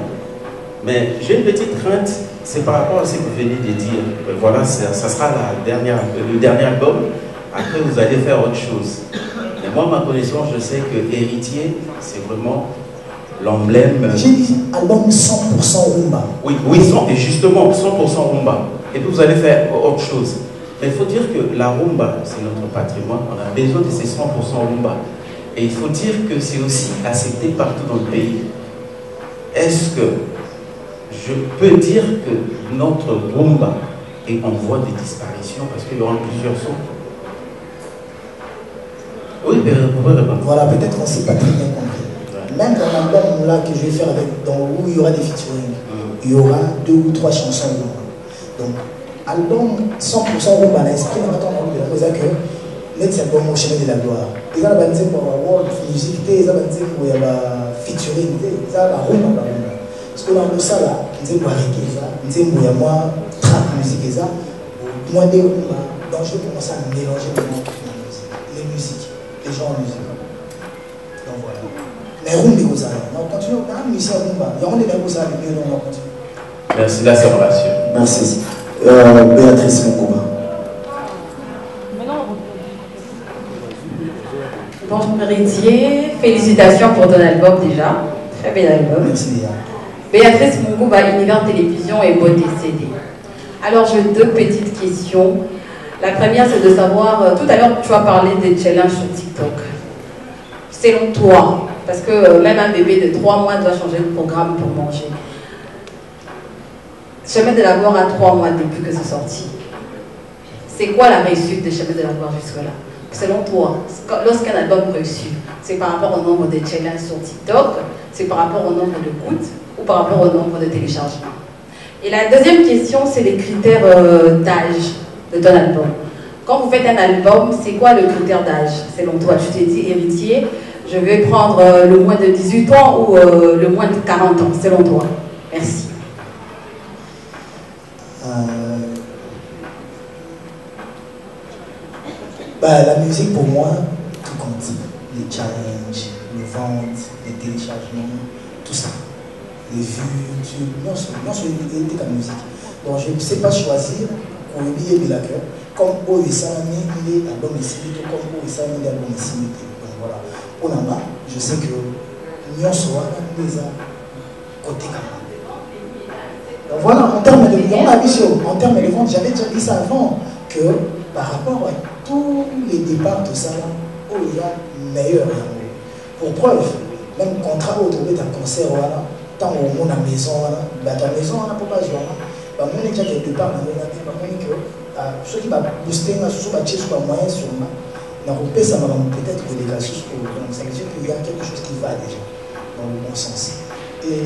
Mais j'ai une petite crainte, c'est par rapport à ce que vous venez de dire. Voilà, ça sera le dernier album, après vous allez faire autre chose. Et moi, ma connaissance, je sais que Héritier, c'est vraiment l'emblème. J'ai dit album 100% rumba. Oui, et justement 100% rumba. Et puis vous allez faire autre chose. Mais il faut dire que la rumba, c'est notre patrimoine. On a besoin de ces 100% rumba. Et il faut dire que c'est aussi accepté partout dans le pays. Est-ce que je peux dire que notre rumba est en voie de disparition parce qu'il y aura plusieurs sons? Oui, vous pouvez répondre. Voilà, peut-être qu'on ne s'est pas très bien compris. Ouais. Même dans l'album là que je vais faire où il y aura des featuring, il y aura 2 ou 3 chansons rumba. Donc, album 100% rumba, l'esprit n'a pas envie de la cause que c'est album au chemin de la gloire. Ils ont dit pour world music, ils ont dit pour y avoir featuring, ils ont rumba. Parce que dans le ça là, ils ont dit ils ont dit moi trap musique ça, moi des rumba, donc je vais commencer à mélanger les musiques. Les gens en musique. Donc voilà. Mais rumba, on continue. On a un musicien rumba. Il y a des gens qui ont mieux, on va continuer. Merci, la séparation. Merci. Béatrice Moukouma. Bonjour Héritier, félicitations pour ton album déjà. Très bel album. Merci bien. Béatrice Moukouma, Univers Télévision et Beauté CD. Alors j'ai 2 petites questions. La première, c'est de savoir, tout à l'heure, tu as parlé des challenges sur TikTok. Selon toi, parce que même un bébé de 3 mois doit changer de programme pour manger. Chemin de la Gloire a 3 mois depuis que c'est sorti. C'est quoi la réussite de Chemin de la Gloire jusque-là? selon toi, lorsqu'un album réussit, c'est par rapport au nombre de challenges sur TikTok, c'est par rapport au nombre d'écoutes ou par rapport au nombre de téléchargements? Et la deuxième question, c'est les critères d'âge de ton album. Quand vous faites un album, c'est quoi le critère d'âge selon toi? Tu t'es dit héritier, je vais prendre le moins de 18 ans ou le moins de 40 ans, selon toi? Merci. La musique pour moi, tout compte. Les challenges, les ventes, les téléchargements, tout ça. Les vues, non seulement la musique. Donc je ne sais pas choisir pour oublier de la cœur, comme au Isami, il est album ici, comme au Isami, il est album ici. Donc voilà. Pour moi, je sais que nous sommes les côté donc voilà, en termes de vente, j'avais déjà dit ça avant, que par rapport à tous les départs de ça, il y a meilleur. Pour preuve, même contrat au trouver un concert, voilà, tant au monde à la maison, ta maison, on n'a pas joué. On a déjà quelque part, on a dit que ceux qui vont booster, ceux qui vont chercher sur moyen sur moi, ça va peut-être que des gars sur ça veut dire qu'il y a quelque chose qui va déjà dans le bon sens. Et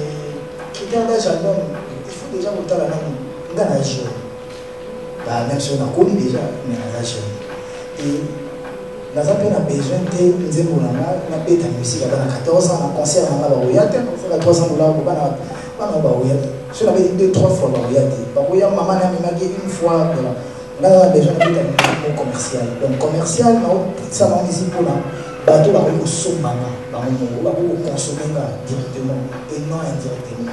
critère d'âge album, il faut déjà autant la langue dans la jeune. Même si on a connu déjà, mais dans la jeune. Et nous avons besoin de nous avons besoin de musique à 14 ans, un concert à 300 $, si on avait 2-3 fois, maman a une fois, on a besoin de commercial. Donc commercial, ça va ici pour là. Bateau va consommer directement et non indirectement.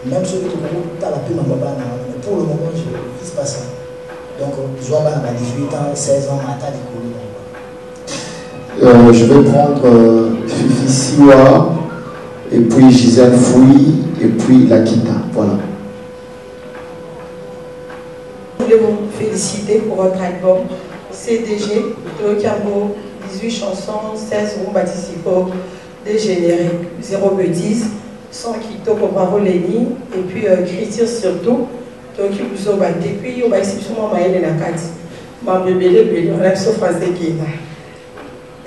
Même ceux qui ont la pub, mais pour le moment, je ne vise pas ça. Donc, je vois 18 ans, 16 ans, matin des je vais prendre Fifi Siwa, et puis Gisèle Fouy, et puis Lakita. Voilà. Je voulais vous féliciter pour votre album CDG, Tokamo, 18 chansons, 16 roues participo, dégénéré, 0 bêtises, 100 Kito pour Bravo Léni, et puis écriture surtout, Toki Bouzo Bate, puis on va exceptionnellement Maëlle Nakati, ma bébé, on a ce français qui est là.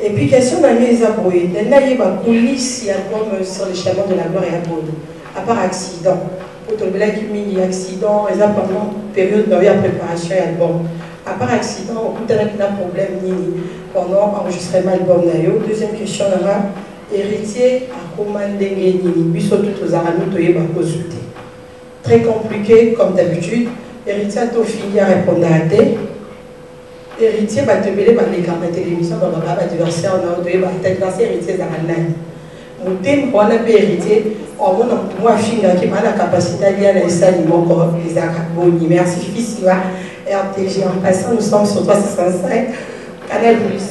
Et puis, question d'année, les abrouillés. Il y a une coulisse sur le chemin de la gloire et à Bordeaux, à part accident. Pour tout le monde qui a accident, ils ont pendant période de préparation et album. À part accident, on peut avoir un problème pendant l'enregistrement album. Deuxième question, héritier à commander Nini, surtout aux aramis, très compliqué comme d'habitude. Héritier a tout fini à répondre à thé. Héritier va te mêler par les cartes de télévision, on va diverser en ordre, on va diverser héritier dans la ligne. Mon thème, on a héritier, on a moi fille qui a la capacité à lire les aliments comme les acaboni. Merci fils, RTG. En passant, nous sommes sur 365, Canal Plus.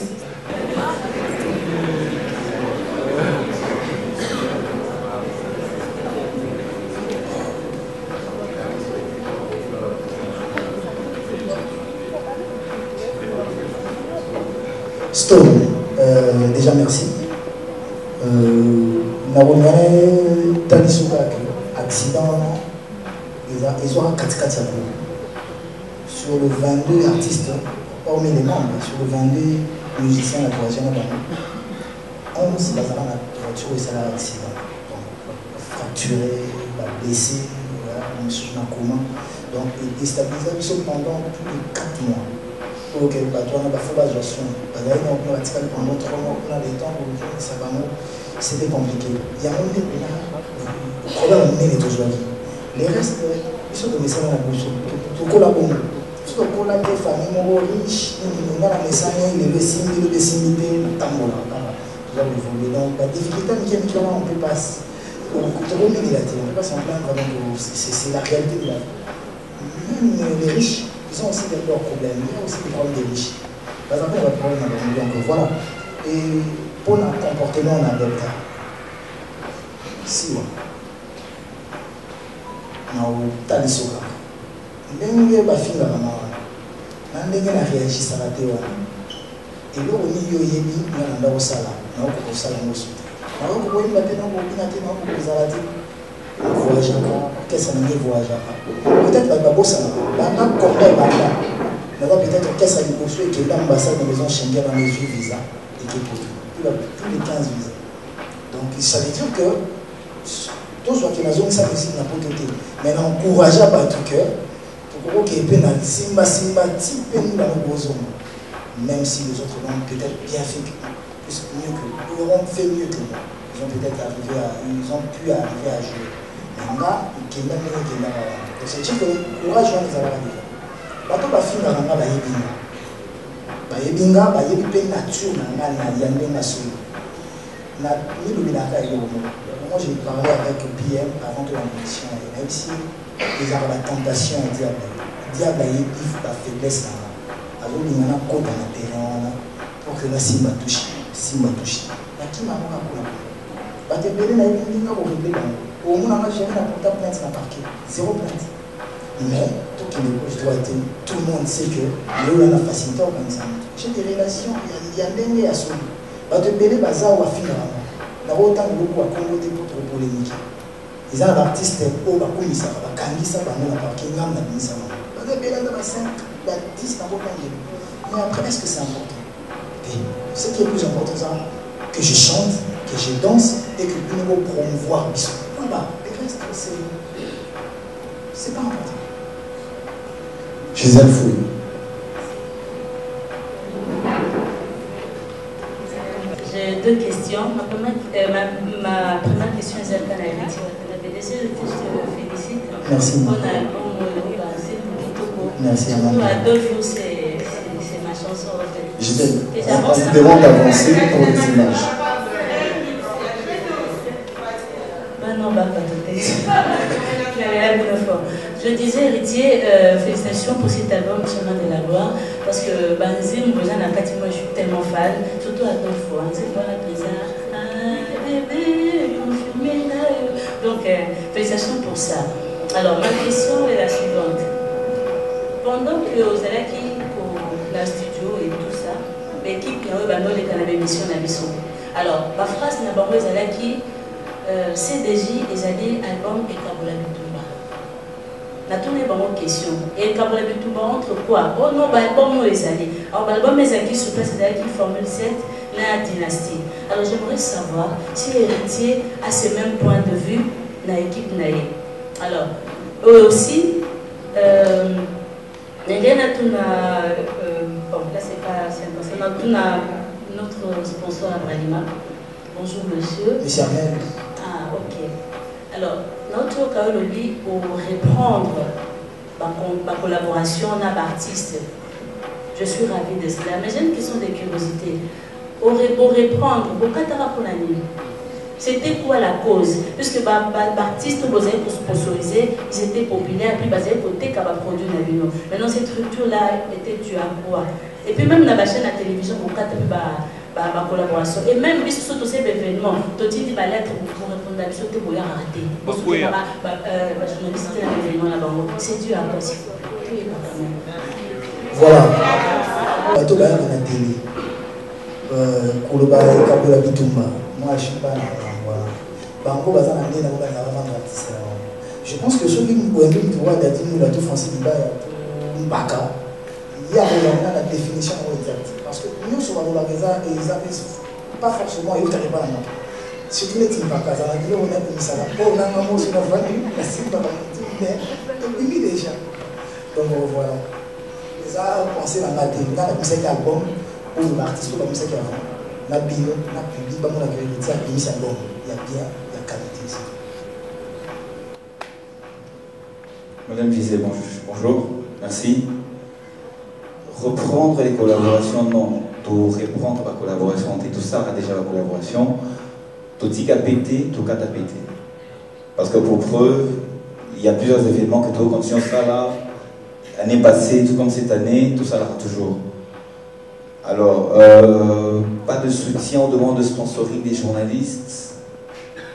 Stone, déjà merci. Naromane Talisuka, accident, ils ont un 4x4 sur le 22 artistes, hormis les membres, sur le 22 musiciens, la voiture, 11 la voiture et ça l'a accident. Fracturé, blessé, on se met en coma. Donc, déstabilisé pendant plus de 4 mois. Ok, bah toi on a fait la gestion. Pendant 3 mois, on a les temps pour dire que ça va nous. C'était compliqué. Il y a un problème, mais il est toujours là. Les restes, ils sont de messages à la bouche. Tout collabore. Tout collabore, famille, mon riche, on a la message, il est simple, il est simple, tambola. Donc, la difficulté, on peut passer. On peut passer en plein, c'est la réalité de la vie. Même les riches, ils ont aussi leurs problèmes, il y a aussi des problèmes des riches. Par exemple, on a des problèmes avec nous, donc voilà. Et pour le comportement, on adopte. Si, on a des soins. Même si on a fait la maman, on a réagi à la théorie. Et là, on y a mis, on a au salaire, on a au salaire, on a au salaire. On a au salaire, voyage encore, qu'est-ce qu'on a voyage encore. Peut-être que le salaire, on a combien de Maintenant, peut-être qu'est-ce à l'époque et que l'ambassade de la maison Schengen a mesure visa et que pour tous les 15 visas. Donc, ça veut dire que tout soit que la zone, ça aussi n'a pas été. Maintenant, encourager à battre le cœur pour que les gens simba type nous dans le besoin. Même si les autres l'ont peut-être bien fait mieux que ils auront fait mieux que moi. Ils ont peut-être ils ont pu arriver à jouer. Maintenant, ils ont même c'est dire que le courage va nous avoir déjà. Bato ba finga na ba yebinga. Ba yebinga ba yebi pe nature na yande na solo. Na ni luminaka yo. Moi j'ai parlé avec PM avant de la mission et même si ils ont la tentation à diable yebi ba faiblesse na. Alors il y a un code dans le terrain pour que la simba touche. La qui m'a dit que bah te belé na yebinga ko régler dans. Au moins on a jamais la portable plainte na parquet. Zéro plainte. Mais tout le monde sait que nous avons la facilité à organiser. J'ai des relations, il y a des liens à ce moment. Bah de belé bazar ou à finir. N'a autant de beaucoup à commoder pour trop polémique. Ils ont l'artiste au bakoumisa, bakangisa bango na parking ngam na binisa. Bah de belé dans 5, 10 n'a aucun lien. Mais après est-ce que c'est important? Et ce qui est le plus important c'est que je chante, que je danse et que nous devons promouvoir Bissou. Voilà, le reste c'est pas important. Gisèle Fouille. J'ai deux questions. Ma première question est celle qu'on a dit. Déjà, je te félicite. Merci. On a album, merci. Surtout à 2 jours, c'est ma chanson en fait. Je demande d'avancer pour les images. Non, pas tout Je disais, Héritier, félicitations pour cet album Chemin de la Gloire, parce que Banzim, moi je suis tellement fan, surtout à 2 fois. C'est pas la bizarre. Bébé, confirmé là. Donc, félicitations pour ça. Alors, ma question est la suivante. Pendant que vous allez pour la studio et tout ça, l'équipe qui a eu les émissions à Bissou. Alors, ma phrase n'a pas eu CDJ ezali album et Kabola Bitumba. Na tourné une question. Et Kabola Bitumba entre quoi? Oh non, l'album ezali. Alors l'album ezali sur place ezali Formule 7 la dynastie. Alors j'aimerais savoir si Héritier a ce même point de vue dans l'équipe naïe. Alors eux aussi bon là c'est pas important. Notre sponsor Abrahima. Bonjour monsieur. Monsieur Armel. Ah, ok. Alors, notre cas pour reprendre ma collaboration avec l'artiste, je suis ravie de cela. Mais j'ai une question de curiosité. Pour reprendre, c'était quoi la cause? Puisque l'artiste, vous avez sponsorisé, ils étaient populaires, puis vous avez côté qu'à produire Navino. Maintenant, cette structure-là était due à quoi? Et puis même dans la chaîne à la télévision, vous avez ma collaboration. Et même si ce sont ces événements, tu dis que lettre pour répondre à ce que vous avez raté. C'est dû à quoi? Voilà. Bateau là dans la télé. Koloba Kabola Bitumba. Moi je suis pas là. Bango baza na ndena ba na vendre artiste. Je pense que ceux qui nous voient d'être nous la tout français dit ba mbaka. Il y a la définition exacte. Parce que nous sommes dans la maison et ils avaient pas forcément eu de pas là. Surtout les types pas casa. Là on a mis ça là. On a un mot sur la famille. La cible pas mais depuis déjà. Donc voilà. Les a pensé dans la télé, dans la musique album ou l'artiste ou la musique avant. La bio, la public, pas mon accueil, ça musique album. Il y a bien la qualité ici. Madame Gisèle, bonjour. Merci. Reprendre les collaborations, non. Pour reprendre la collaboration, tout ça a déjà la collaboration. Tout dit qu'à péter, tout qu'à péter. Parce que pour preuve, il y a plusieurs événements que tout continue ça là. L'année passée, tout comme cette année, tout ça là toujours. Alors, pas de soutien aux demandes de sponsoring des journalistes.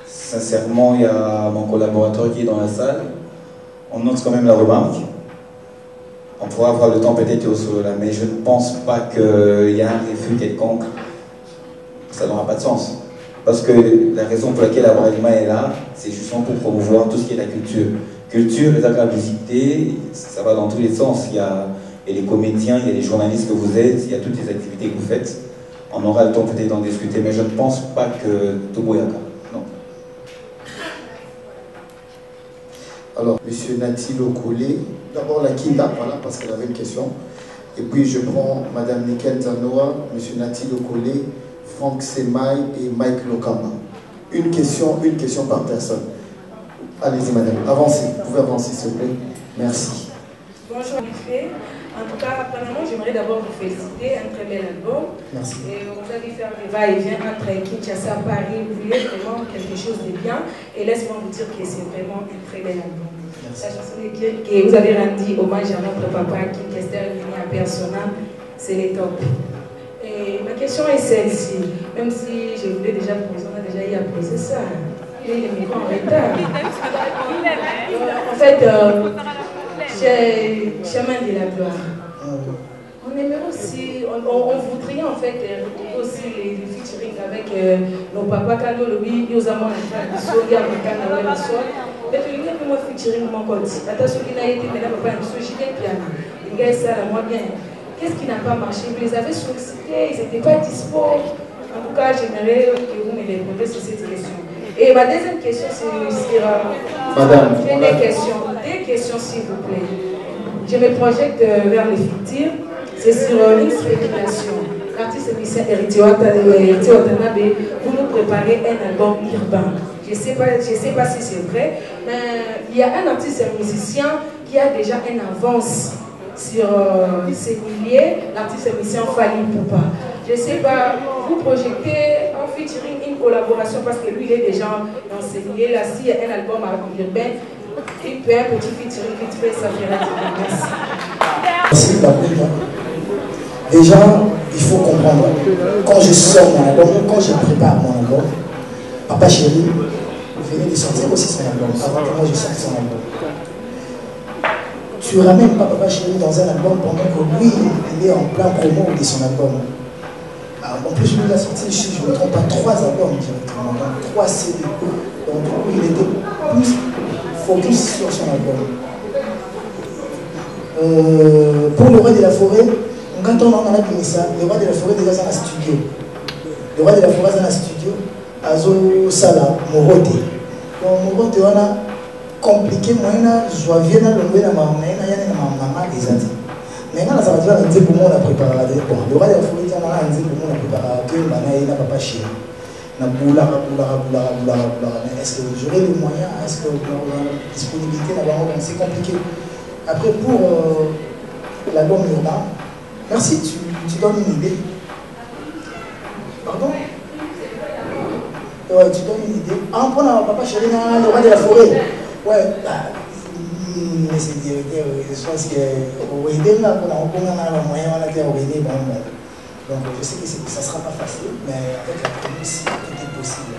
Sincèrement, il y a mon collaborateur qui est dans la salle. On note quand même la remarque. On pourra avoir le temps peut-être au solo là, mais je ne pense pas qu'il y a un refus quelconque. Ça n'aura pas de sens. Parce que la raison pour laquelle Abrahima est là, c'est justement pour promouvoir tout ce qui est la culture. Culture, les actes de la musique, ça va dans tous les sens. Il y a et les comédiens, il y a les journalistes que vous êtes, il y a toutes les activités que vous faites. On aura le temps peut-être d'en discuter, mais je ne pense pas que Toboyaka. Non. Alors, M. Natilo Kolé, d'abord la Kinda, voilà, parce qu'elle avait une question. Et puis je prends Mme Niken Zanoa, M. Natilo Kolé, Franck Semaï et Mike Lokama. Une question par personne. Allez-y, madame, avancez. Vous pouvez avancer, s'il vous plaît. Merci. Bonjour, Olivier. En tout cas, premièrement, j'aimerais d'abord vous féliciter, un très bel album. Merci. Et vous allez faire des va-et-vient entre Kinshasa, Paris, vous voulez vraiment quelque chose de bien. Et laisse-moi vous dire que c'est vraiment un très bel album. Merci. La chanson que vous avez rendu hommage à notre papa, King Kester, venu à Persona, c'est les top. Et ma question est celle-ci, même si je voulais déjà poser, on a déjà eu à poser ça. Il est micro en retard. En fait, chemin de la gloire. On aimerait aussi, on voudrait en fait retrouver aussi les featuring avec nos papas Kando Lobi, Yosamo Nafra, Soya, Makana, Wela, mais tu lui as moi featuring mon côté. Attention, il a été maintenant papa, il Julien Piana. Les gars, ça la moi bien. Qu'est-ce qui n'a pas marché? Vous les avez sollicités, ils n'étaient pas dispo. En tout cas, j'aimerais que vous me répondiez sur cette question. Et ma deuxième question, c'est Madame, deux questions s'il vous plaît. Je me projette vers le futur. C'est sur une spéculation. L'artiste musicien Héritier Watanabe, vous nous préparez un album urbain. Je ne sais pas si c'est vrai, mais il y a un artiste musicien qui a déjà une avance sur ses milliers, l'artiste musicien Fali Poupa. Je ne sais pas, vous projetez en featuring une collaboration parce que lui il est déjà dans ces milliers là. S'il y a un album à urbain, il peut un petit featuring vite fait, ça ferait du bien. Merci Gabriel. Déjà, il faut comprendre, quand je sors mon album, quand je prépare mon album, Papa Chéri venait de sortir aussi son album, avant que moi je sorte son album. Tu ramènes pas Papa Chéri dans un album pendant que lui, il est en plein promo de son album. Alors, en plus, lui, il a sorti, si je ne me trompe pas, 3 albums directement, donc 3 CD. Donc du coup, il était plus focus sur son album. Pour le roi de la forêt, quand on a fini ça, le roi de la forêt déjà dans le studio. Le roi de la forêt dans le studio, Azo Sala, Morote. Donc Morote, on a compliqué, moi, je viens de l'enlever dans ma main, il y a ma maman des années. Maintenant, ça va dire pour moi, on a préparé. Bon, le roi de la forêt, on a dit pour moi, on a préparé que Manaï n'a pas chéri. Na boula, mais est-ce que j'aurai les moyens? Est-ce que la disponibilité là-bas, c'est compliqué. Après, pour l'album urbain, merci, tu donnes une idée. Pardon? Ouais, tu donnes une idée. Ah, on prend Papa Chéri, le roi de la forêt. Ouais, mais c'est directeur, je pense que au aider là, pour la moyen, on a été aider. Donc je sais que ça ne sera pas facile, mais avec la prémisse, tout est possible.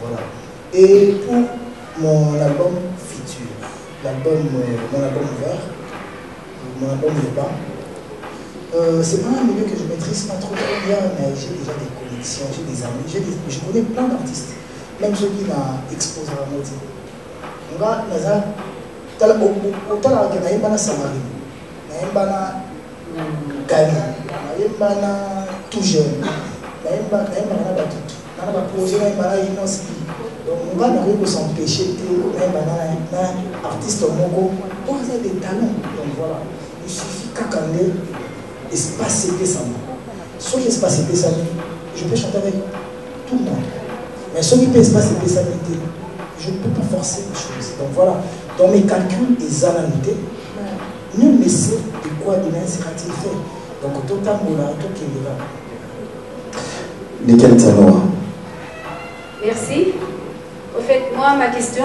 Voilà. Et pour mon album futur, mon album ouvert, mon album urbain, c'est pas un milieu que je maîtrise pas trop bien, mais j'ai déjà des connexions, j'ai des amis, je connais plein d'artistes, même ceux qui m'ont exposé à la mode. On va, autant que naïm bana Samari, naïm bana Gali, naïm bana tout jeune, naïm bana Batutu, naïm bana projet, naïm bana Inoski. Donc on va n'arriver à s'empêcher que naïm bana artiste moko, pour avoir des talents. Donc voilà, il suffit qu'à camber espace CP Samy. Soit l'espace CP Samy, je peux chanter avec tout le monde. Mais ceux qui peut espace CP Samy, je ne peux pas forcer les choses. Donc voilà, dans mes calculs et analytés, nul ne sait de quoi demain sera-t-il fait. Donc tout le temps, tout qui est là. Nickel Tanoa. Merci. Au fait, moi, ma question,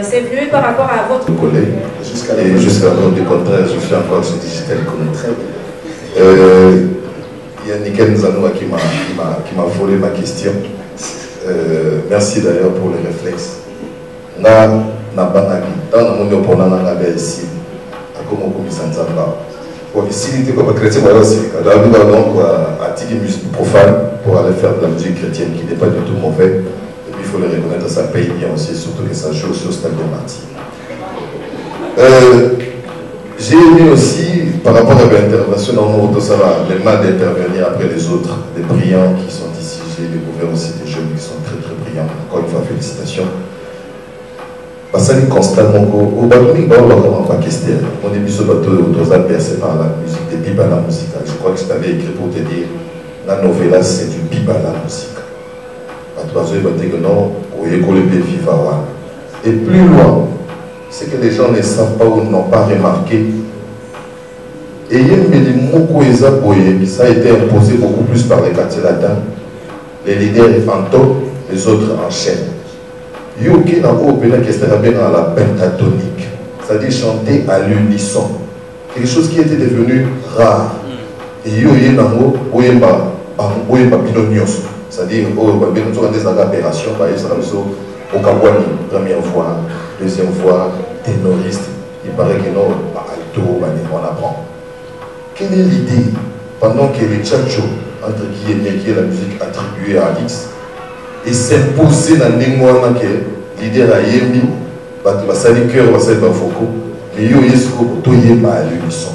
c'est venu par rapport à votre collègue. Jusqu'à l'heure du contraire, je suis encore sur Digital Economy. Il y a Nickel Zanoa qui m'a volé ma question. Merci d'ailleurs pour les réflexes. Na banagi dans mon opponent na la ici à comment commission Nzamba pour faciliter comme chrétien voilà aussi donc article musique profane pour aller faire de la musique chrétienne qui n'est pas du tout mauvais et puis il faut le reconnaître, ça paye bien aussi, surtout que ça joue sur Stade de Marty. J'ai aimé aussi, par rapport à l'intervention dans mon les mains d'intervenir après les autres, les brillants qui sont ici. J'ai découvert aussi des jeunes qui sont très très brillants. Encore une fois, félicitations. Parce que constamment, au Badoumi, on va pas question. Au début, ce bateau, on percé par la musique, des bibala musicales. Je crois que je t'avais écrit pour te dire, la novella, c'est du bibala musique. Et plus loin, c'est que les gens ne savent pas ou n'ont pas remarqué. Et ça a été imposé beaucoup plus par les quartiers latins. Les leaders en top, les autres en chaîne. Yoki n'a pas la pentatonique, c'est-à-dire chanter à l'unisson. Quelque chose qui était devenu rare. Et Yoki n'a pas binonios, c'est-à-dire des opérations, au Kabouani, première voix, deuxième voix, ténoriste. Il paraît que non, alto, on apprend. Quelle est l'idée pendant que les tchatcho, entre qui est la musique attribuée à Alix, et s'imposer dans les mois que leader a yémi, va salir cœur, va salir bafoko, mais yo yesko to yéma à l'unisson.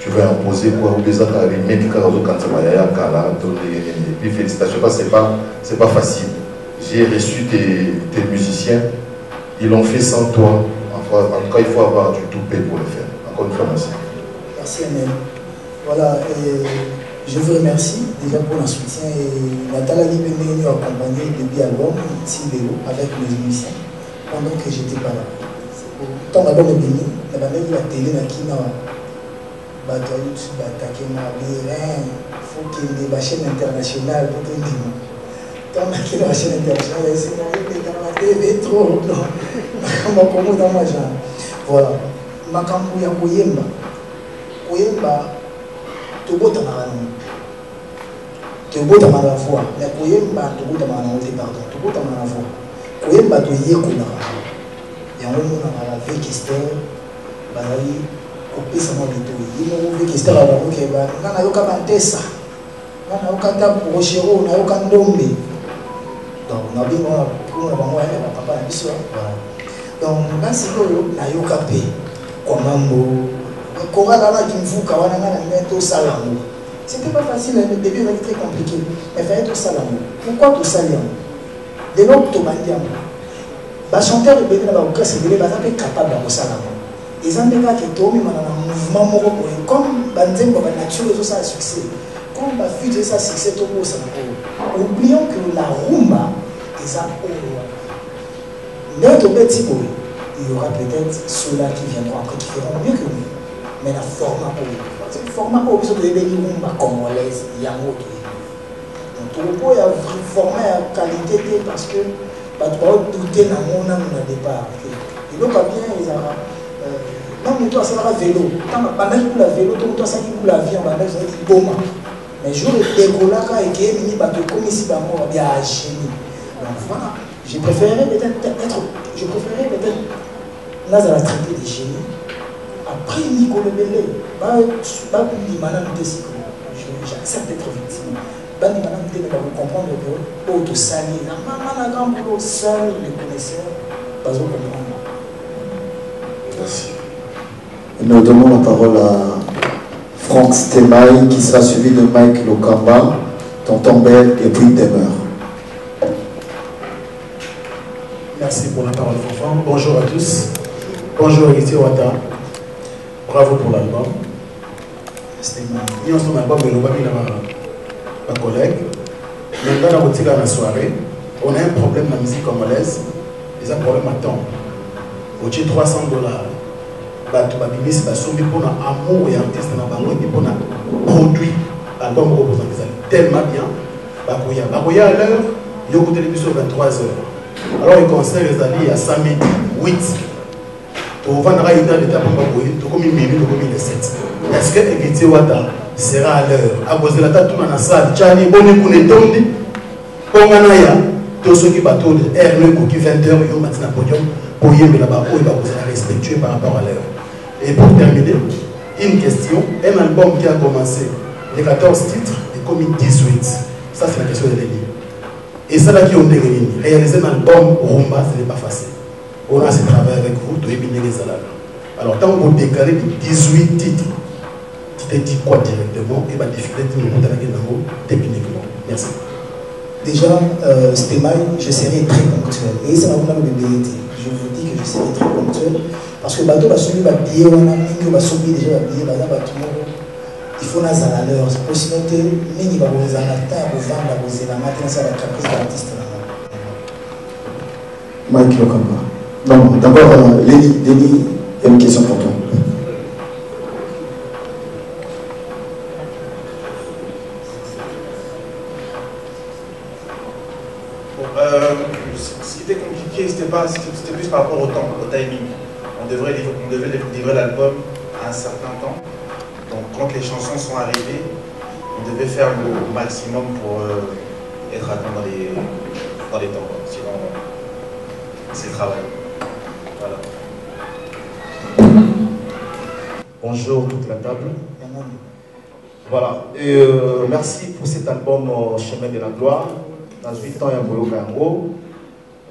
Tu vas imposer quoi ou des autres les mecs qui ont quand ça va y aller kala, et puis félicitations, c'est pas facile. J'ai reçu tes musiciens, ils l'ont fait sans toi. En tout cas, il faut avoir du toupet pour le faire. Encore une fois, merci. Merci Amel. Voilà, et je vous remercie déjà pour le soutien. Et Nathalie Benigno a accompagné le début album, Tibéo, avec les musiciens, pendant que je n'étais pas là. Tant l'album est béni, il y a même la télé qui n'a pas attaqué ma vie. Il faut qu'il y ait des chaînes internationales pour qu'il y ait tant qu'il y ait des chaînes internationales, c'est dans la TV trop. Voilà. Ma campagne à Koyemba. Koyemba. Tobota marano. Tobota marafua. Mais Koyemba tobota marano pardon. Tobota marafua. Koyemba to yeko na. Ya ngomo na la veille Esther. Bazali kopesa mo bito. Yimo veille Esther ba ko ba. Ngana yoka bantesa. Ngana yoka ta prochero na yoka ndombe. Donc na bingo pour ba mo ya papa na biso. Donc ngasi ko na yoka pe. Kwa mambo. C'était pas facile, le début était très compliqué. Mais il fallait tout ça l'amour. Pourquoi tout ça l'amour? De l'autre, tout le monde. Les chanteurs de Bénin, ils sont capables de ça l'amour. Ils ont des gars qui tombent dans un mouvement comme Banzem, la nature de ça succès. Comme la fuite de ça succès, tout le monde. Oublions que la rumba est un notre petit boy, il y aura peut-être ceux-là qui viendront après, qui feront mieux que nous. Mais le format pour le format pour les rumba congolaise, il y a un autre. Donc tout le monde a formé à qualité parce que tu vas douter dans mon âme au départ. Et donc bien ils ont non mais toi ça va vélo. Pendant que la vélo, toi ça qui pour la vie en bas ça dit bon. Mais jour de décollage et qui est mini bateau comme ici dans mon bien à génie. Donc voilà, je préférerais peut-être Nazara traiter des génies. Après, Nicolas Belé, j'accepte d'être victime. Vous comprendre que auto-sali, seul les connaisseurs, pas au comprendre. Merci. Nous donnons la parole à Franck Stemai qui sera suivi de Mike Lokamba, Tonton Bell et puis Demeure. Merci pour la parole, Fofan. Bonjour à tous. Bonjour, Héritier Wata. Bravo pour l'album. C'était un album de ma collègue. Maintenant, dans la soirée, on a un problème dans la musique congolaise. Il y a un problème à temps. Au $300. Babibis va soumis pour l'amour et artiste dans la et pour produit album tellement bien. Bakoya à l'heure, il y a une télévision 23h. Alors, le concert est allé à samedi 8. On va avoir une étape pour comme le 7. Est-ce que Héritier Wata sera à l'heure? À cause de la tête, tout le monde a ça. Tchani, bonne écoute, tombé. Ponganaya, tous ceux qui battent R9 qui 20h, ils ont maintenant podium pour y aller là-bas, où il va vous respectuer par rapport à l'heure. Et pour terminer, une question. Un album qui a commencé, les 14 titres, est comme 18. Ça, c'est la question de l'ennemi. Et ça, là, qui ont dégainé. Réaliser un album rumba, ce n'est pas facile. On a ce travail avec vous, tout est bien les salades. Alors, tant qu'on déclare 18 titres, tu te dis quoi directement et va définir techniquement. Merci. Déjà, Stémaï, je serai très ponctuel. Et ça va vous donner de vérité. Je vous dis que je serai très ponctuel. Parce que bateau va soumis va payer, on a mis, va soumis déjà va payer, il faut na à l'heure. C'est possible que Mini va vous en attendre, vous vendre, vous en attendre, ça va être caprice d'artiste. Mike Lokamba. Non, d'abord, Denis, il y a une question pour toi. C'était compliqué, c'était plus par rapport au temps, au timing. On devait livrer l'album à un certain temps. Donc quand les chansons sont arrivées, on devait faire le maximum pour être atteint dans les temps. Sinon, c'est le travail. Voilà. Bonjour toute la table. Voilà. Et, merci pour cet album Chemin de la Gloire. Dans 8 ans, il y a Boyo Kango.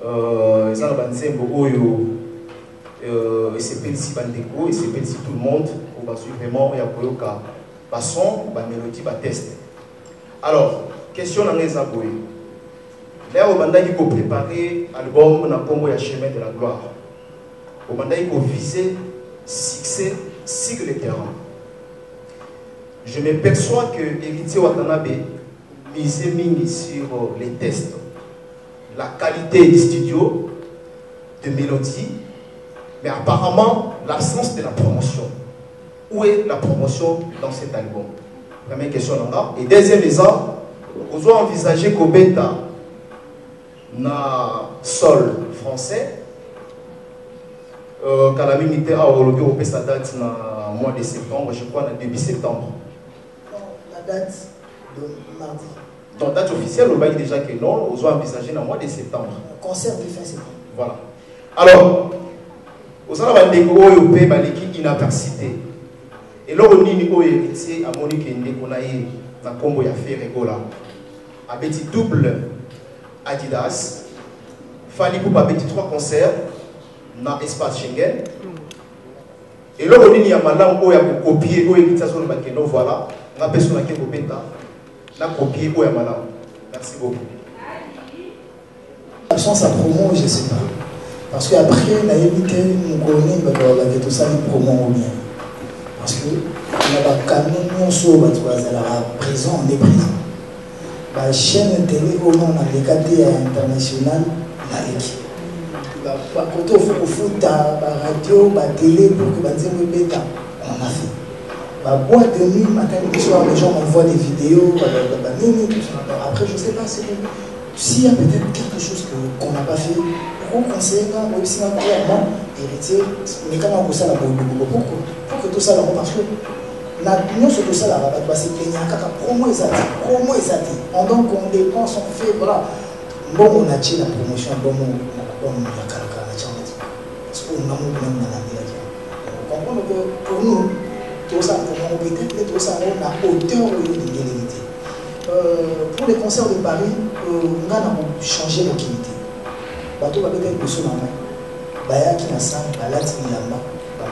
Il y a et c'est Pelsi Bandeko, et c'est Pelsi tout le monde. Pour vraiment, il y a Boyo Kango. Son, mélodie, test. Alors, question dans les aboués. Là, on a préparé l'album Napongo ya Chemin de la Gloire. On a visé succès sur le terrain. Je me perçois que Héritier Watanabe misait sur les tests, la qualité du studio, de mélodie, mais apparemment l'absence de la promotion. Où est la promotion dans cet album? Première question là. Et deuxième exemple, vous avez envisagé Kobeta na sol français. Calamité a au sa date na mois de septembre, je crois, début septembre. La date de mardi. Donc, date officielle, on va dire déjà que non, on a envisagé dans le mois de septembre. Concert de fin septembre. Voilà. Alors, on a découvert l'équipe inapercité. Et là, on a hérité à Monique qu'on a eu dans le combo fait Regola. Avec double Adidas, Fali pour avec 3 concerts dans l'espace Schengen. Et là, on a dit qu'on a copié, on a hérité sur le baquet. Voilà, on a personne qui a copié. On a copié, on a malade. Merci beaucoup. L'absence à promo, je ne sais pas. Parce qu'après, on a évité nous connaître tout ça, une promo ou bien. Parce que on a un canon, on sauve, à présent, on est présent. La chaîne télé, on a les cadets internationaux, la équipe. Quand on fait au foot, la radio, la télé, pour que les bêta, on a fait. La boîte de nuit, matin et soir, les gens envoient des vidéos, après, je ne sais pas, s'il y a peut-être quelque chose qu'on n'a pas fait, pour conseiller, aussi clairement, héritier, mais quand on a ça, pour que tout ça, parce que nous, sur tout ça, c'est qu'il y a un promo exaté. Donc, on dépense, on fait, voilà. Bon, on a tiré la promotion, bon, on a parce qu'on a même dans la vie. On comprend que pour nous, tout ça, peut-être tout ça, on a hauteur au lieu de l'égalité. Pour les concerts de Paris, on a changé nos qualités. Bateau va peut-être le son en main. Baya qui n'a pas, Balati Milamba,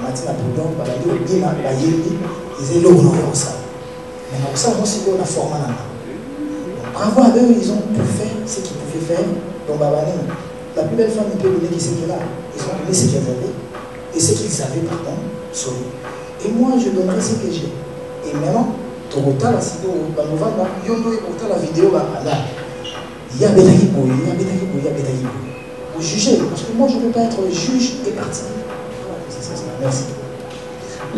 Matina Poudon, Baladi Obima, Bayeli, ils étaient là où on ça. Mais on sait aussi qu'on a formé là. Bravo à eux, ils ont pu faire ce qu'ils pouvaient faire. Donc, la plus belle femme, ils peuvent donner ce qu'elle a. Ils ont donné ce qu'ils avaient et ce qu'ils savaient, pardon, sur lui. Et moi, je donnerai ce que j'ai. Et maintenant, tu retardes la vidéo, la vidéo, il y a Bétaï Boy, il y a Bétaï Boy, il y a Bétaï Boy. Pour juger, parce que moi, je ne peux pas être juge et parti. Merci.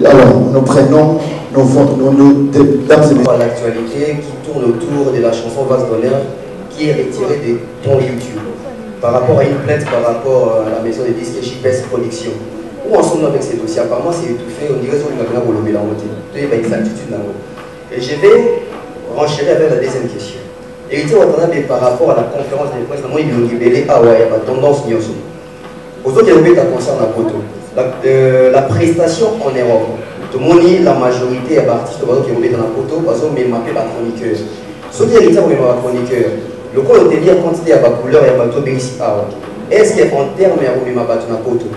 Alors, nous prenons nos dames et messieurs. L'actualité qui tourne autour de la chanson Vase d'honneur qui est retirée des tons YouTube par rapport à une plainte par rapport à la maison de disques JPS Production. Où en sommes-nous avec ces dossiers? Apparemment, c'est étouffé, on dirait qu'on a volé la moitié. Il y a une exactitude là-haut. Et je vais renchérir avec la deuxième question. Héritier Watanabe par rapport à la conférence de presse, il a libéré il y a une tendance nyoso. Aux autres, il y a un concert à Poto. La prestation en Europe. Tout le monde, la majorité des artistes qui ont été dans la Poto, parce qu'ils ont mappé la chroniqueur. Ceux qui ont été dans la chroniqueur, le coup de dire quantité à la couleur et à la couleur, est-ce qu'en termes, il y a une Poto?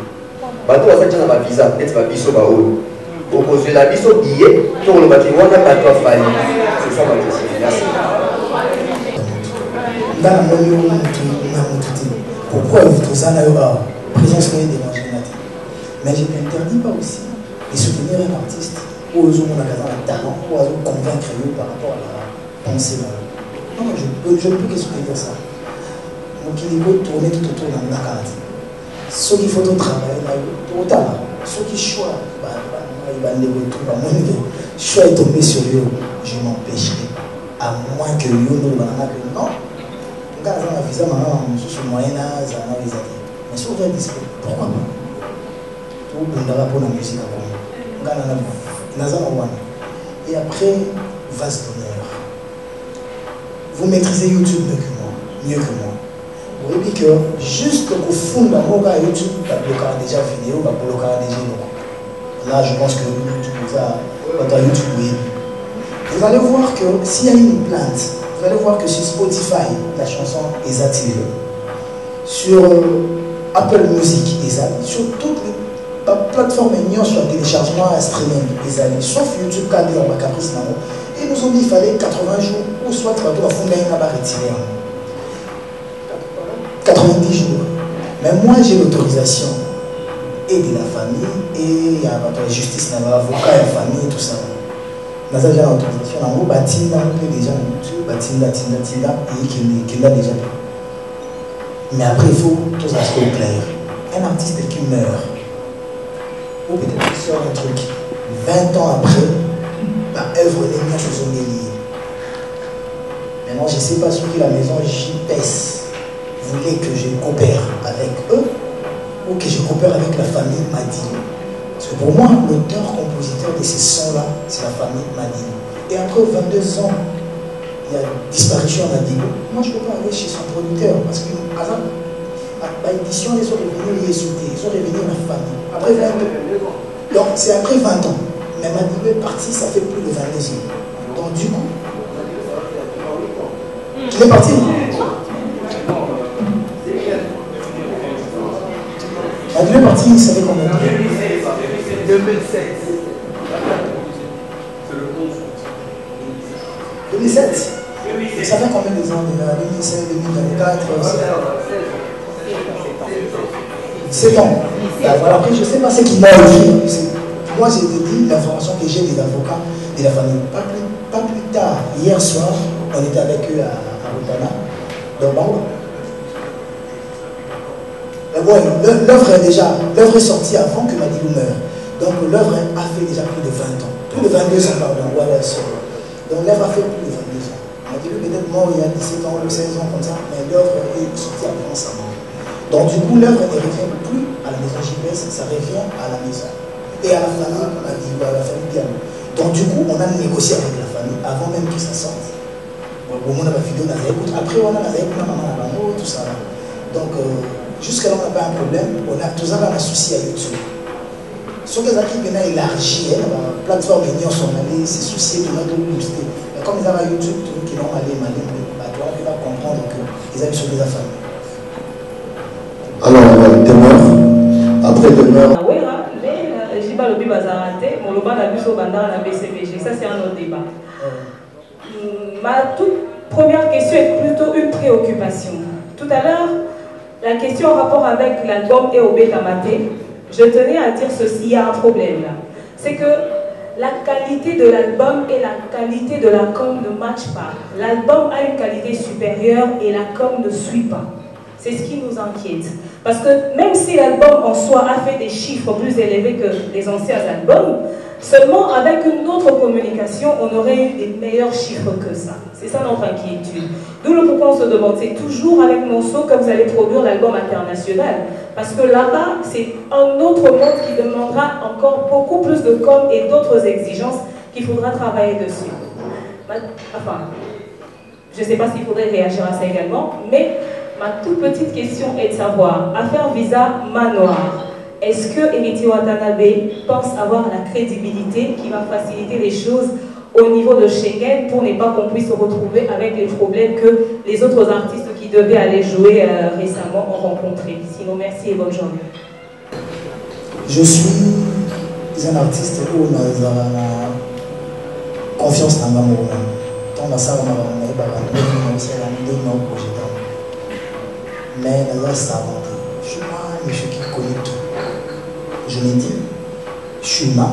bato bazaki na visa peut-être babiso baoyo okozwela biso billet tolobaki wana bato afali. C'est ça ma question. Merci. Dans le monde pourquoi vous avez la présence de l'évangéliste? Mais je n'interdis pas aussi de soutenir un artiste ou aux hommes un talent ou à convaincre eux par rapport à la pensée. Non, je ne peux que soutenir ça. Donc il faut tourner tout autour de la carte. Ceux qui font travailler, ceux qui choisissent, choix est tombé sur eux, je m'empêcherai. À moins que nous non. Quand on a visa, on a moyen mais si on est disponible, pourquoi pas? Tout le monde pour la musique. Et après, vaste honneur. Vous maîtrisez YouTube mieux que moi. Vous voyez que juste au fond de YouTube, vous avez déjà vidéo, vous avez déjà là, je pense que YouTube, vous allez voir que s'il y a une plainte, vous allez voir que sur Spotify, la chanson est activée. Sur Apple Music, sur toutes les plateformes sur le téléchargement et streaming, sauf YouTube, quand ils ont ma caprice, et nous ont dit qu'il fallait 80 jours, ou soit tu vas fonder un abat retiré. 90 jours. Mais moi, j'ai l'autorisation et de la famille, et il y a la justice, l'avocat, la famille, et tout ça. Nous avons déjà l'autorisation. On va bâtir déjà YouTube, bâtir, et qu'il a déjà. Mais après, il faut tout ça soit clair. Un artiste qui meurt, ou peut-être qu'il sort un truc, 20 ans après, la œuvre n'est pas chose liée. Maintenant, je ne sais pas ce que la maison JPS voulait que je coopère avec eux, ou que je coopère avec la famille Madino. Parce que pour moi, l'auteur-compositeur de ces sons-là, c'est la famille Madino. Et encore 22 ans, il y a disparition à Madino. Moi, je ne peux pas aller chez son producteur, parce que l'édition, ils sont revenus les sauter, ils sont revenus à la famille. Après 20 ans. Donc, c'est après 20 ans. Mais Madino est parti, ça fait plus de 22 ans. Donc, du coup, il est parti. Madino est parti, il savait combien de temps? 2007. C'est le 11 août. 2007. Ça fait combien de temps déjà? 2007, 2024, 7 ans. Voilà, après, je ne sais pas ce qu'il m'a écrit. Moi, j'ai dit l'information que j'ai des avocats de la famille. Pas plus tard, hier soir, on était avec eux à Rutana, dans Bango. L'œuvre est sortie avant que Madilou meure. Donc l'œuvre a fait déjà plus de 20 ans. Plus de 22 ans, pardon. Voilà, donc l'œuvre a fait plus de 22 ans. Madilou est peut-être mort il y a 17 ans ou 16 ans comme ça, mais l'œuvre est sortie avant sa mort. Donc du coup, l'œuvre ne revient plus à la maison JPS, ça revient à la maison. Et à la famille, on a dit, à la famille Piano. Donc du coup, on a négocié avec la famille avant même que ça sorte. Bon, on a la vidéo, après on a la maman, tout ça. Donc jusqu'à là, on n'a pas un problème. On a tout ça un souci à YouTube. Ce que les équipes ont élargi, la plateforme est on allait se soucier de notre booster. Mais comme ils ont YouTube, tout qui l'ont allé, tu vas comprendre qu'ils avaient sur des affaires. Alors, demeure, après demeure. Mais j'ai pas le but bazarate, mon loba n'a vu au bandar la BCBG, ça c'est un autre débat. Ma toute première question est plutôt une préoccupation. Tout à l'heure, la question en rapport avec l'album EOB Tamaté, je tenais à dire ceci, il y a un problème là. C'est que la qualité de l'album et la qualité de la com ne matchent pas. L'album a une qualité supérieure et la com ne suit pas. C'est ce qui nous inquiète. Parce que même si l'album en soi a fait des chiffres plus élevés que les anciens albums, seulement avec une autre communication, on aurait eu des meilleurs chiffres que ça. C'est ça notre inquiétude. D'où le pourquoi on se demande, c'est toujours avec Monceau que vous allez produire l'album international. Parce que là-bas, c'est un autre monde qui demandera encore beaucoup plus de com et d'autres exigences qu'il faudra travailler dessus. Enfin, je ne sais pas s'il faudrait réagir à ça également, mais ma toute petite question est de savoir, affaire visa Manoir, est-ce que Héritier Watanabe pense avoir la crédibilité qui va faciliter les choses au niveau de Schengen pour ne pas qu'on puisse se retrouver avec les problèmes que les autres artistes qui devaient aller jouer récemment ont rencontrés? Sinon, merci et bonne journée. Je suis un artiste où on a confiance dans l'amour. On a ça, on a mais là, ça a inventé. Je suis pas un monsieur qui connaît tout. Je l'ai dit, je suis humain,